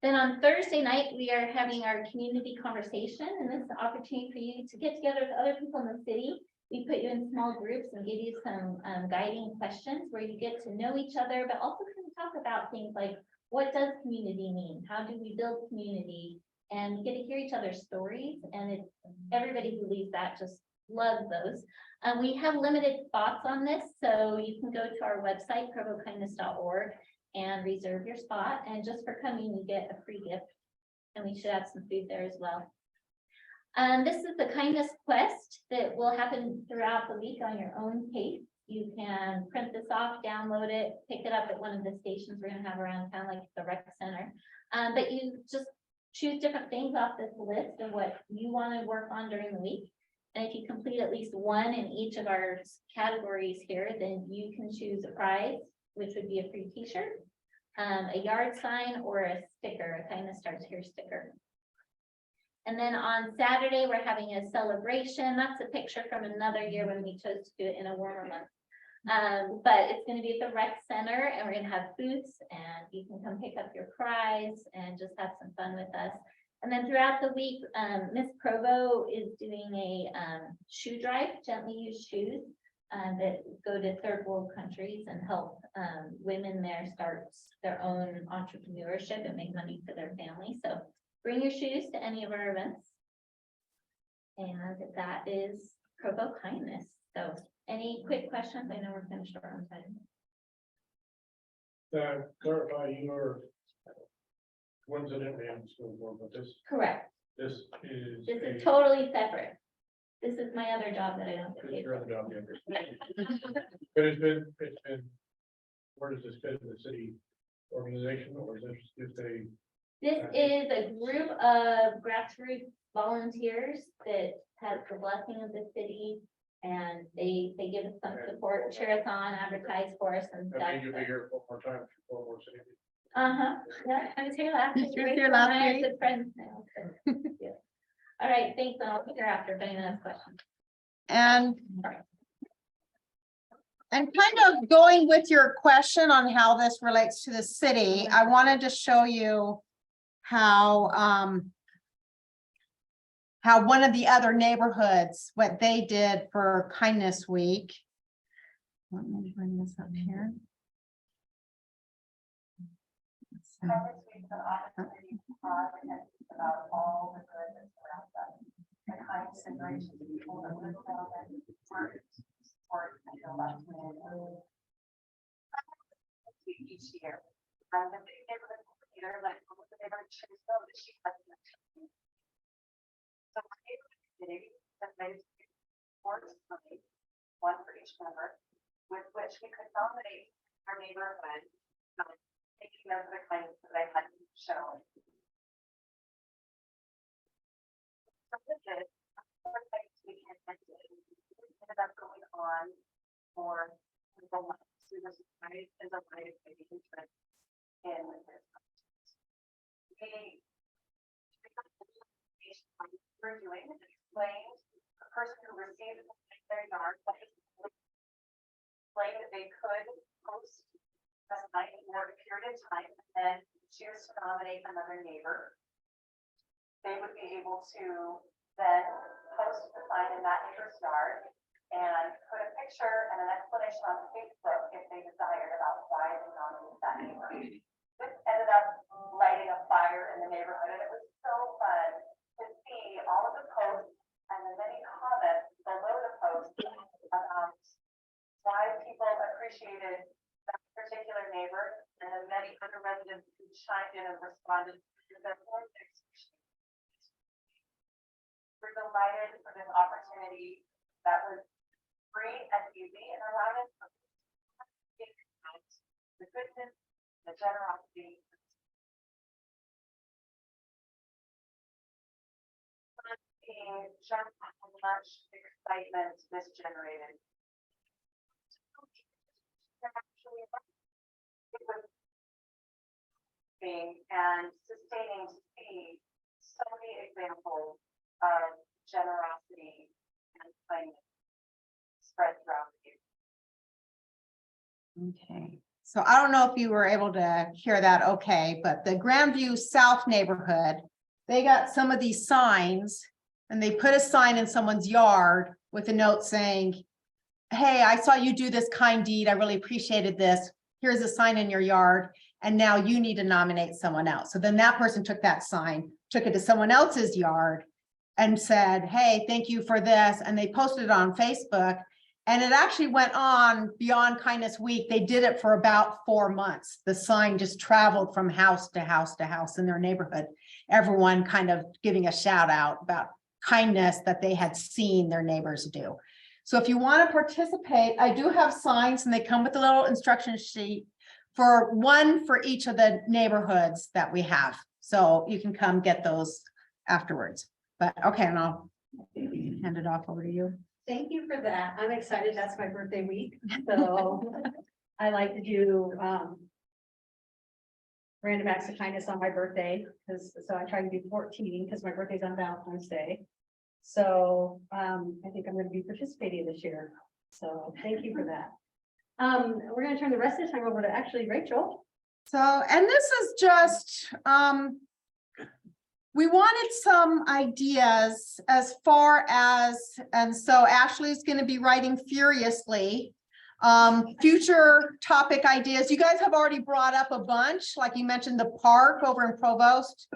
Then on Thursday night, we are having our community conversation, and this is an opportunity for you to get together with other people in the city We put you in small groups and give you some guiding questions where you get to know each other, but also can talk about things like, what does community mean? How do we build community? And you get to hear each other's stories, and it's everybody who leaves that just loves those. We have limited spots on this, so you can go to our website, provokindness.org, and reserve your spot. And just for coming, you get a free gift, and we should have some food there as well. This is the kindness quest that will happen throughout the week on your own pace. You can print this off, download it, pick it up at one of the stations we're gonna have around town, like the rec center. But you just choose different things off this list of what you want to work on during the week. And if you complete at least one in each of our categories here, then you can choose a prize, which would be a free t-shirt, a yard sign, or a sticker, a Kindness Starts Here sticker. And then on Saturday, we're having a celebration. That's a picture from another year when we chose to do it in a warmer month. But it's going to be at the rec center, and we're going to have booths, and you can come pick up your prize and just have some fun with us. And then throughout the week, Miss Provo is doing a shoe drive, gently used shoes that go to third world countries and help women there start their own entrepreneurship and make money for their family. So bring your shoes to any of our events. And that is Provo Kindness. So any quick questions? I know we're finished our own time. Clarify, your coincidentally, I'm still board, but this Correct. is. This is totally separate. This is my other job that I don't get It's paid your for. other job, yeah. But it's been, where does this fit in the city organization, or is this just a? This is a group of grassroots volunteers that has the blessing of the city, and they give us some support, cheer us on, advertise for us and I stuff. mean, you'll be here 4 more times, 4 more cities. Yeah, I was here last week. You were here last I have week? good friends now. So, yeah. All right, thanks, and I'll be here after if anyone has questions. And kind of going with your question on how this relates to the city, I wanted to show you how one of the other neighborhoods, what they did for Kindness Week. Let me bring this up here. Kindness Week is an opportunity to pause and think about all the good that's around us. The kind considerations of people that live around and work, support, and build up community. Each year, I'm the big neighborhood leader, like the neighborhood should know that she has an opportunity. So my neighborhood committee has made boards for me, one for each member, with which we could nominate our neighborhood, thinking of the kindness that I had shown. So with this, we can ended up going on for the months. So this is a light of interest in this. We're doing is explained the person who received their yard, explained that they could post a night for a period of time and then choose to nominate another neighbor. They would be able to then post the sign in that neighbor's yard and put a picture and an explanation on Facebook if they desired about why they nominated that neighbor. This ended up lighting a fire in the neighborhood, and it was so fun to see all of the posts and the many comments below the post about why people appreciated that particular neighbor, and the many other residents who chimed in and responded to their own expression. We're delighted for this opportunity that was free and easy and allowed us to think about the goodness, the generosity. Seeing just how much excitement this generated. It was and sustaining to see so many examples of generosity and kindness spread throughout the year. Okay, so I don't know if you were able to hear that okay, but the Grandview South neighborhood, they got some of these signs and they put a sign in someone's yard with a note saying, hey, I saw you do this kind deed. I really appreciated this. Here's a sign in your yard. And now you need to nominate someone else. So then that person took that sign, took it to someone else's yard and said, hey, thank you for this. And they posted it on Facebook. And it actually went on beyond Kindness Week. They did it for about 4 months. The sign just traveled from house to house to house in their neighborhood. Everyone kind of giving a shout out about kindness that they had seen their neighbors do. So if you want to participate, I do have signs and they come with a little instruction sheet for one for each of the neighborhoods that we have. So you can come get those afterwards. But okay, and I'll hand it off over to you. Thank you for that. I'm excited. That's my birthday week. So I like to do random acts of kindness on my birthday, so I try to do 14 because my birthday's on Valentine's Day. So I think I'm going to be participating this year. So thank you for that. We're going to turn the rest of the time over to actually Rachel. So, and this is just, we wanted some ideas as far as, and so Ashley's going to be writing furiously, future topic ideas. You guys have already brought up a bunch, like you mentioned the park over in Provost.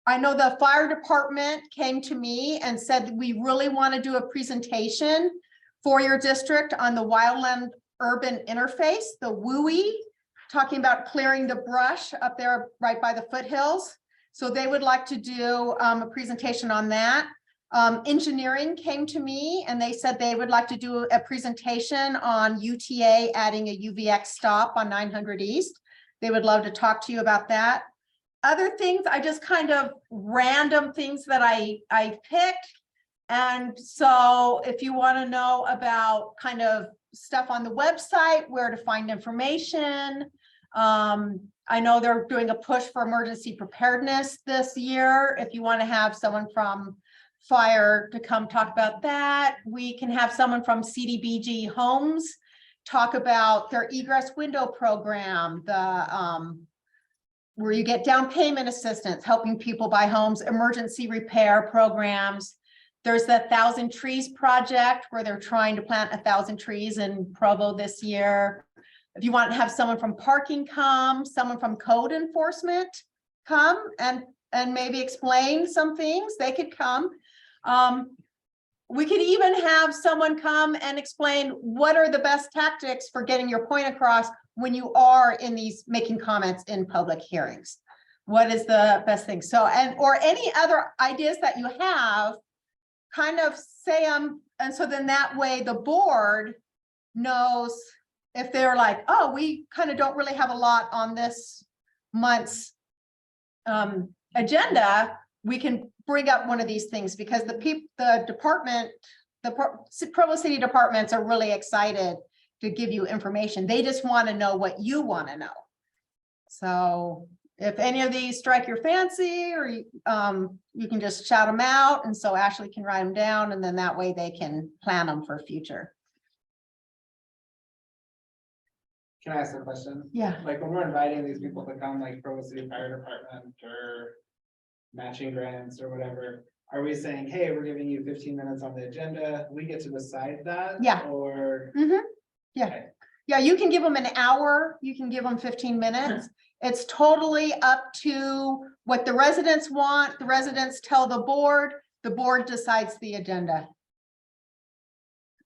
I know the fire department came to me and said, we really want to do a presentation for your district on the Wildland urban interface, the WUI, talking about clearing the brush up there right by the foothills. So they would like to do a presentation on that. Engineering came to me and they said they would like to do a presentation on UTA adding a UVX stop on 900 East. They would love to talk to you about that. Other things, I just kind of random things that I picked. And so if you want to know about kind of stuff on the website, where to find information. I know they're doing a push for emergency preparedness this year. If you want to have someone from fire to come talk about that, we can have someone from CDBG Homes talk about their egress window program, the where you get down payment assistance, helping people buy homes, emergency repair programs. There's the 1,000 Trees project where they're trying to plant 1,000 trees in Provo this year. If you want to have someone from parking come, someone from code enforcement come and maybe explain some things, they could come. We could even have someone come and explain what are the best tactics for getting your point across when you are in these making comments in public hearings. What is the best thing? So, or any other ideas that you have, kind of say them. And so then that way the board knows if they're like, oh, we kind of don't really have a lot on this month's agenda, we can bring up one of these things because the Provo City departments are really excited to give you information. They just want to know what you want to know. So if any of these strike your fancy, or you can just shout them out, and so Ashley can write them down, and then that way they can plan them for future. Can I ask a question? Yeah. Like when we're inviting these people to come, like Provo City Fire Department or matching grants or whatever, are we saying, hey, we're giving you 15 minutes on the agenda, we get to decide that? Yeah. Or Yeah. Okay. Yeah, you can give them an hour, you can give them 15 minutes. It's totally up to what the residents want. The residents tell the board decides the agenda.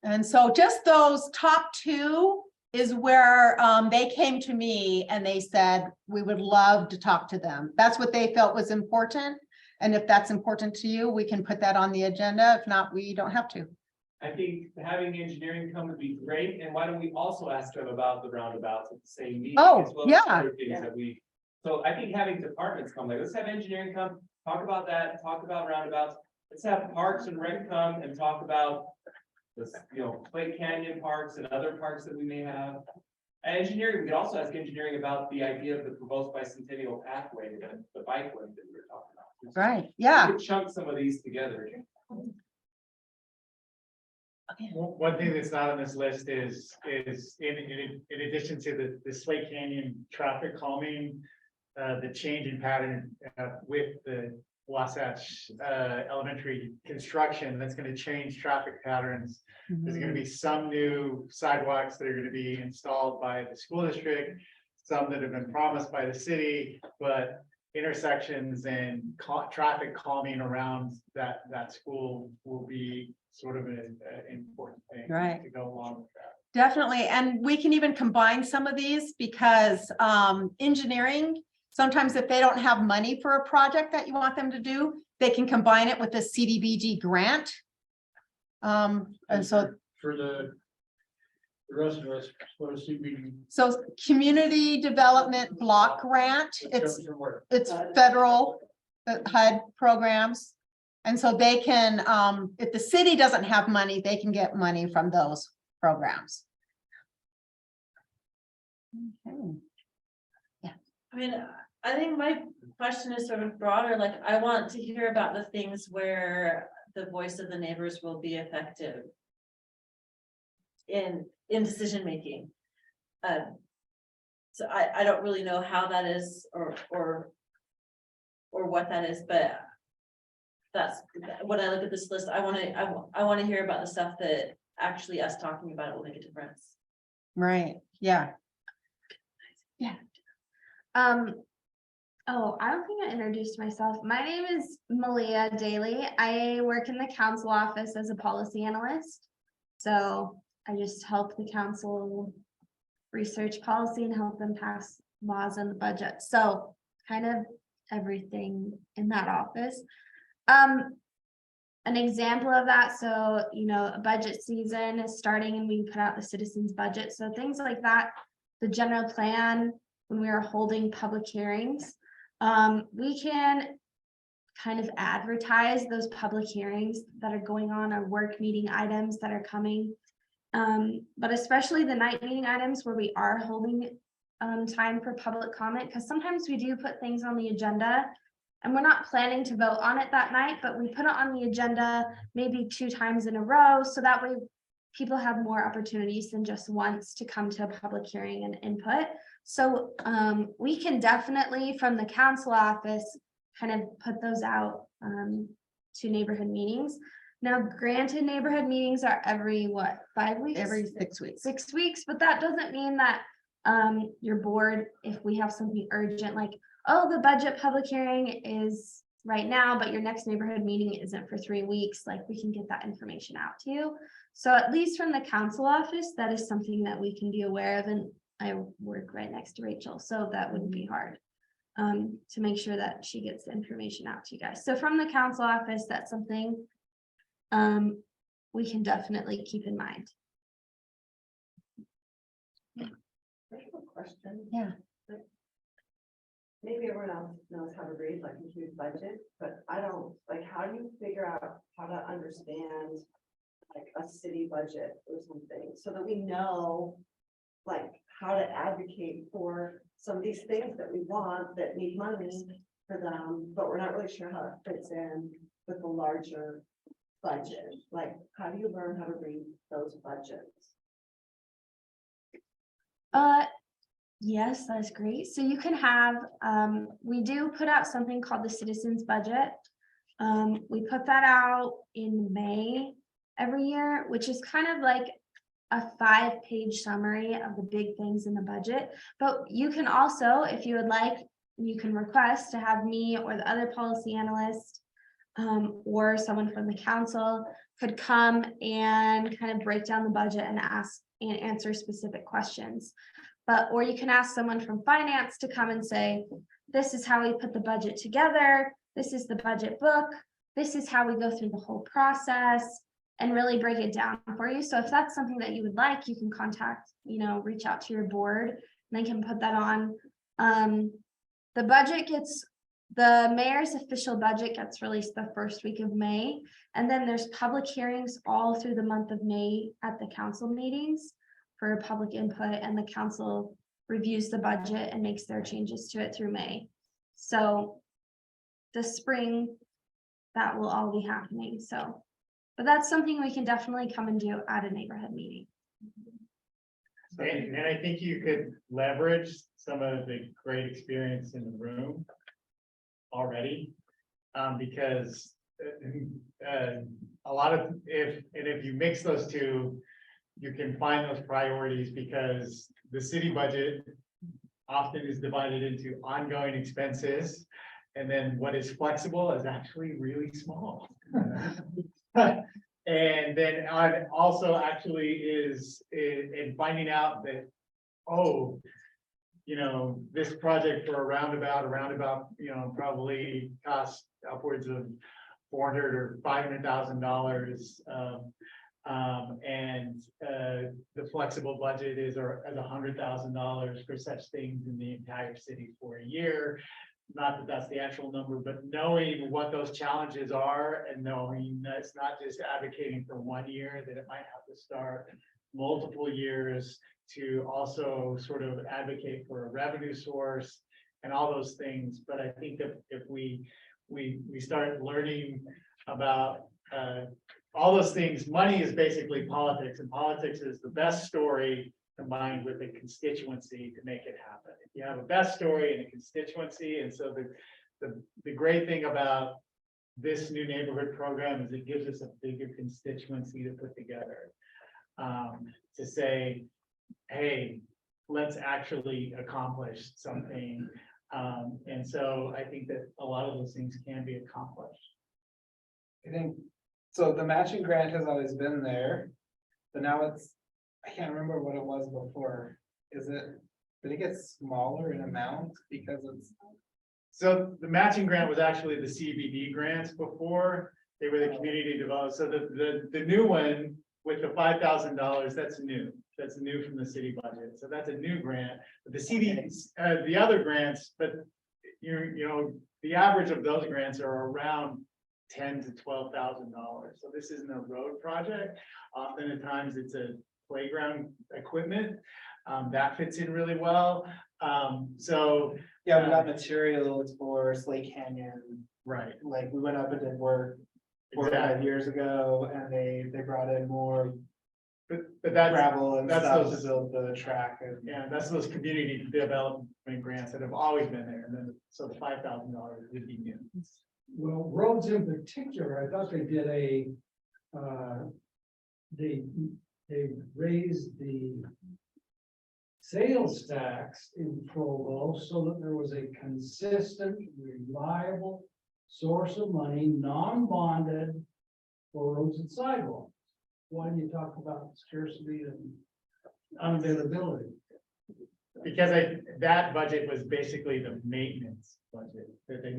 And so just those top two is where they came to me and they said, we would love to talk to them. That's what they felt was important. And if that's important to you, we can put that on the agenda. If not, we don't have to. I think having engineering come would be great, and why don't we also ask them about the roundabouts at the same meeting? Oh, as well as yeah. other things that we, so I think having departments come, like, let's have engineering come, talk about that, talk about roundabouts. Let's have Parks and Rec come and talk about this, Slate Canyon parks and other parks that we may have. And engineering, we could also ask engineering about the idea of the proposed bicentennial pathway, the bike lane that we were talking about. Right, yeah. We could chunk some of these together. One thing that's not on this list is in addition to the Slate Canyon traffic calming, the change in pattern with the Wasatch Elementary construction that's gonna change traffic patterns. There's gonna be some new sidewalks that are gonna be installed by the school district, some that have been promised by the city, but intersections and traffic calming around that school will be sort of an important thing Right. to go along with that. Definitely, and we can even combine some of these because engineering, sometimes if they don't have money for a project that you want them to do, they can combine it with a CDBG grant. And so, For the rest of us, what is CBD? so community development block grant, it's From where? federal HUD programs. And so they can, if the city doesn't have money, they can get money from those programs. Okay. I mean, I think my question is sort of broader, like, I want to hear about the things where the voice of the neighbors will be effective in decision-making. So I don't really know how that is or what that is, but that's, when I look at this list, I want to hear about the stuff that actually us talking about it will make a difference. Right, yeah. Oh, I don't think I introduced myself. My name is Malia Daly. I work in the council office as a policy analyst. So I just help the council research policy and help them pass laws on the budget. So kind of everything in that office. An example of that, so, you know, a budget season is starting and we put out the citizens budget. So things like that, the general plan, when we are holding public hearings, we can kind of advertise those public hearings that are going on, or work meeting items that are coming. But especially the night meeting items where we are holding time for public comment, because sometimes we do put things on the agenda and we're not planning to vote on it that night, but we put it on the agenda maybe 2 times in a row, so that way people have more opportunities than just once to come to a public hearing and input. So we can definitely, from the council office, kind of put those out to neighborhood meetings. Now, granted, neighborhood meetings are every, what, 5 weeks? Every 6 weeks. 6 weeks, but that doesn't mean that your board, if we have something urgent, like, oh, the budget public hearing is right now, but your next neighborhood meeting isn't for 3 weeks, like, we can get that information out to you. So at least from the council office, that is something that we can be aware of, and I work right next to Rachel, so that wouldn't be hard to make sure that she gets the information out to you guys. So from the council office, that's something we can definitely keep in mind. Question. Yeah. Maybe everyone else knows how to read like a huge budget, but I don't, like, how do you figure out how to understand like a city budget or something, so that we know like how to advocate for some of these things that we want, that need money for them, but we're not really sure how it fits in with the larger budget? Like, how do you learn how to read those budgets? Yes, that's great. So you can have, we do put out something called the citizens budget. We put that out in May every year, which is kind of like a 5-page summary of the big things in the budget. But you can also, if you would like, you can request to have me or the other policy analyst or someone from the council could come and kind of break down the budget and ask and answer specific questions. But, or you can ask someone from finance to come and say, this is how we put the budget together. This is the budget book. This is how we go through the whole process, and really break it down for you. So if that's something that you would like, you can contact, you know, reach out to your board and they can put that on. The budget gets, the mayor's official budget gets released the first week of May. And then there's public hearings all through the month of May at the council meetings for public input, and the council reviews the budget and makes their changes to it through May. So the spring, that will all be happening. So, but that's something we can definitely come and do at a neighborhood meeting. And I think you could leverage some of the great experience in the room already Because a lot of, if you mix those two, you can find those priorities because the city budget often is divided into ongoing expenses. And then what is flexible is actually really small. And then also actually is in finding out that, oh, you know, this project for a roundabout, you know, probably costs upwards of $400,000 or $500,000. And the flexible budget is as $100,000 for such things in the entire city for a year. Not that that's the actual number, but knowing what those challenges are and knowing that it's not just advocating for 1 year, that it might have to start multiple years to also sort of advocate for a revenue source and all those things. But I think that if we start learning about all those things, money is basically politics, and politics is the best story combined with a constituency to make it happen. If you have a best story and a constituency, and so the great thing about this new neighborhood program is it gives us a bigger constituency to put together. To say, hey, let's actually accomplish something. And so I think that a lot of those things can be accomplished. I think, so the matching grant has always been there, but now it's, I can't remember what it was before. Did it get smaller in amount because it's? So the matching grant was actually the CDBG grants before, they were the community development. So the new one with the $5,000, that's new. That's new from the city budget. So that's a new grant, but the other grants, but you know, the average of those grants are around $10,000 to $12,000. So this isn't a road project. Often at times it's a playground equipment. That fits in really well. So yeah, we got materials for Slate Canyon. Right. Like we went up and did work 4 or 5 years ago, and they brought in more but that's gravel and that's stuff those, to build the track. And yeah, that's those community development grants that have always been there. And then so the $5,000 would be new. Well, roads in particular, I thought they did they raised the sales tax in Provo so that there was a consistent, reliable source of money, non-bonded for roads and sidewalks. Why do you talk about scarcity and unavailability? Because that budget was basically the maintenance budget that they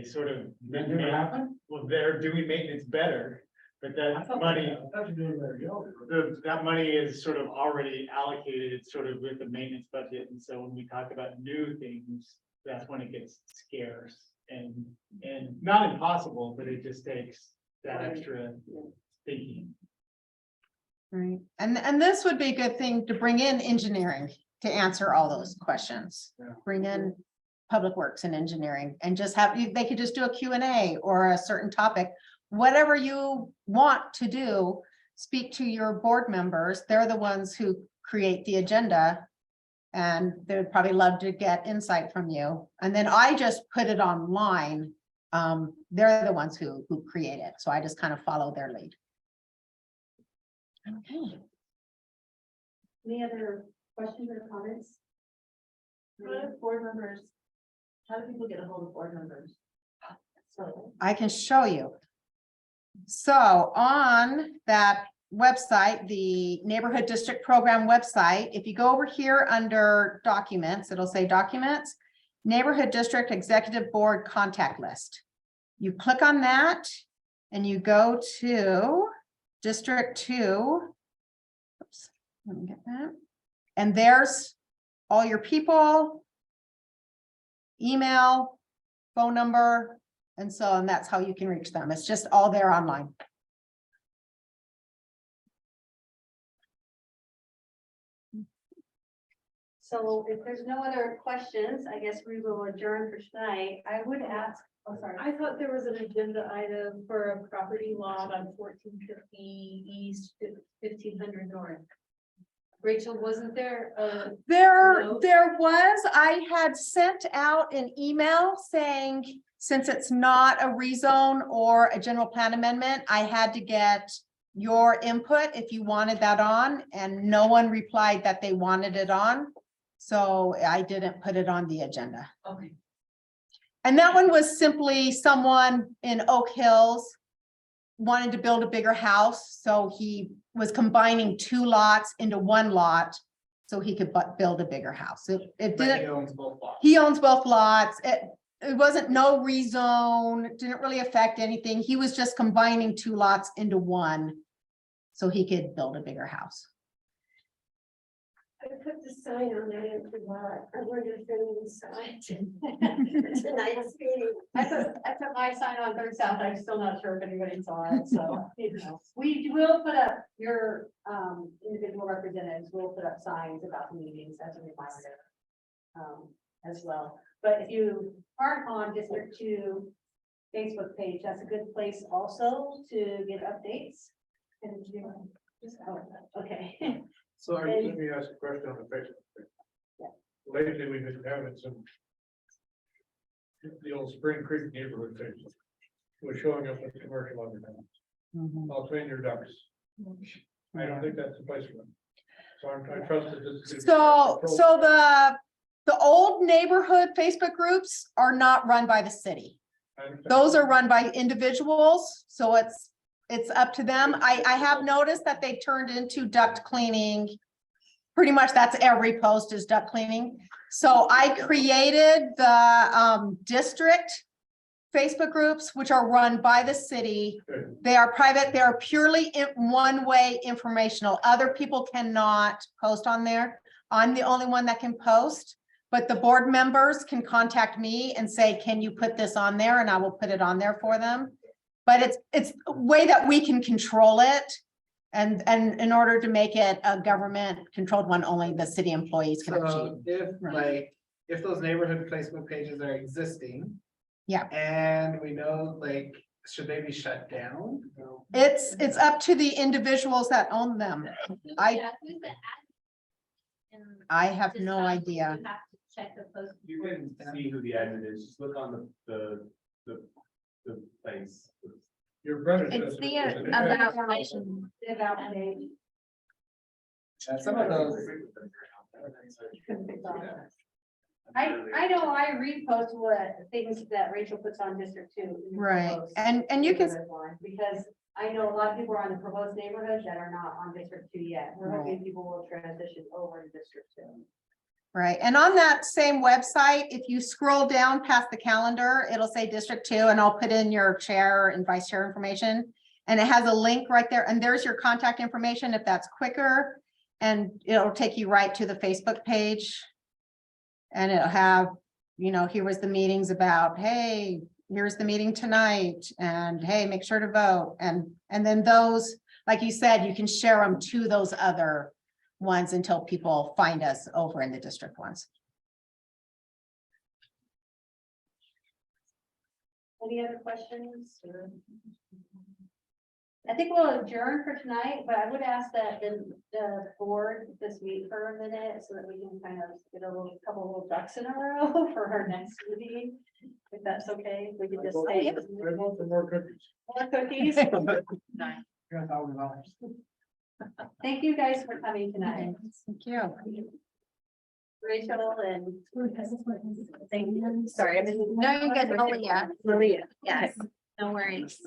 sort of. That never happened? Well, they're doing maintenance better, but that money, I thought you were doing better job. that money is sort of already allocated sort of with the maintenance budget. And so when we talk about new things, that's when it gets scarce and not impossible, but it just takes that extra thinking. Right, and this would be a good thing to bring in engineering to answer all those questions. Yeah. Bring in public works and engineering and just they could just do a Q&A or a certain topic, whatever you want to do, speak to your board members. They're the ones who create the agenda. And they would probably love to get insight from you. And then I just put it online. They're the ones who create it. So I just kind of follow their lead. Okay. Any other questions or comments? Board members, how do people get a hold of board members? So I can show you. So on that website, the Neighborhood District Program website, if you go over here under documents, it'll say documents, Neighborhood District Executive Board Contact List. You click on that and you go to District 2. Oops, let me get that. And there's all your people, email, phone number, and that's how you can reach them. It's just all there online. So if there's no other questions, I guess we will adjourn for tonight. I would ask, oh, sorry. I thought there was an agenda item for a property lot on 1450 East, 1500 North. Rachel, wasn't there, There No. was, I had sent out an email saying, since it's not a rezone or a general plan amendment, I had to get your input if you wanted that on, and no one replied that they wanted it on. So I didn't put it on the agenda. okay, And that one was simply someone in Oak Hills wanted to build a bigger house, so he was combining 2 lots into 1 lot so he could build a bigger house. It But didn't. he owns both lots. He owns both lots. It wasn't no rezone, it didn't really affect anything. He was just combining 2 lots into 1 so he could build a bigger house. I put the sign on there and forgot. I wonder if anyone's sign. Tonight's meeting. I put my sign on Third South, I'm still not sure if anybody saw it, so, you know. We will put up your, individual representatives, we'll put up signs about the meetings as a reminder. As well, but if you aren't on District 2 Facebook page, that's a good place also to get updates. And you, oh, okay. So let me ask a question on the Facebook thing. Yeah. Lately, we've been having some. The old Spring Creek neighborhood thing was showing up with commercial on there. I'll train your ducks. I don't think that's the place for them. So I trust that this is. So the old neighborhood Facebook groups are not run by the city. Those are run by individuals, so it's up to them. I have noticed that they turned into duct cleaning. Pretty much that's every post is duct cleaning. So I created the district Facebook groups, which are run by the city. They are private, they are purely one-way informational. Other people cannot post on there. I'm the only one that can post, but the board members can contact me and say, can you put this on there? And I will put it on there for them. But it's a way that we can control it. And in order to make it a government controlled one, only the city employees can So actually. if those neighborhood Facebook pages are existing. Yeah. And we know, should they be shut down? It's up to the individuals that own them. Yeah, who's the admin? I have no Decide, idea. you have to check the post. You can see who the admin is, just look on the place. Your brother. It's the about relation. About page. And some of those. I know I repost what things that Rachel puts on District 2. Right, and you can, Because I know a lot of people are on the proposed neighborhood that are not on District 2 yet. We're hoping people will transition over to District 2. right, and on that same website, if you scroll down past the calendar, it'll say District 2, and I'll put in your chair and vice chair information. And it has a link right there, and there's your contact information if that's quicker. And it'll take you right to the Facebook page. And it'll have, here was the meetings about, hey, here's the meeting tonight, and hey, make sure to vote. And then those, like you said, you can share them to those other ones until people find us over in the district ones. Any other questions? I think we'll adjourn for tonight, but I would ask that the board this week for a minute so that we can kind of get a couple of little ducks in a row for our next meeting. If that's okay, if we could just stay. I want some more cookies. More cookies. Thank you guys for coming tonight. Thank you. Rachel and. Sorry, no, you're good. Malia. Malia. Yes, no worries.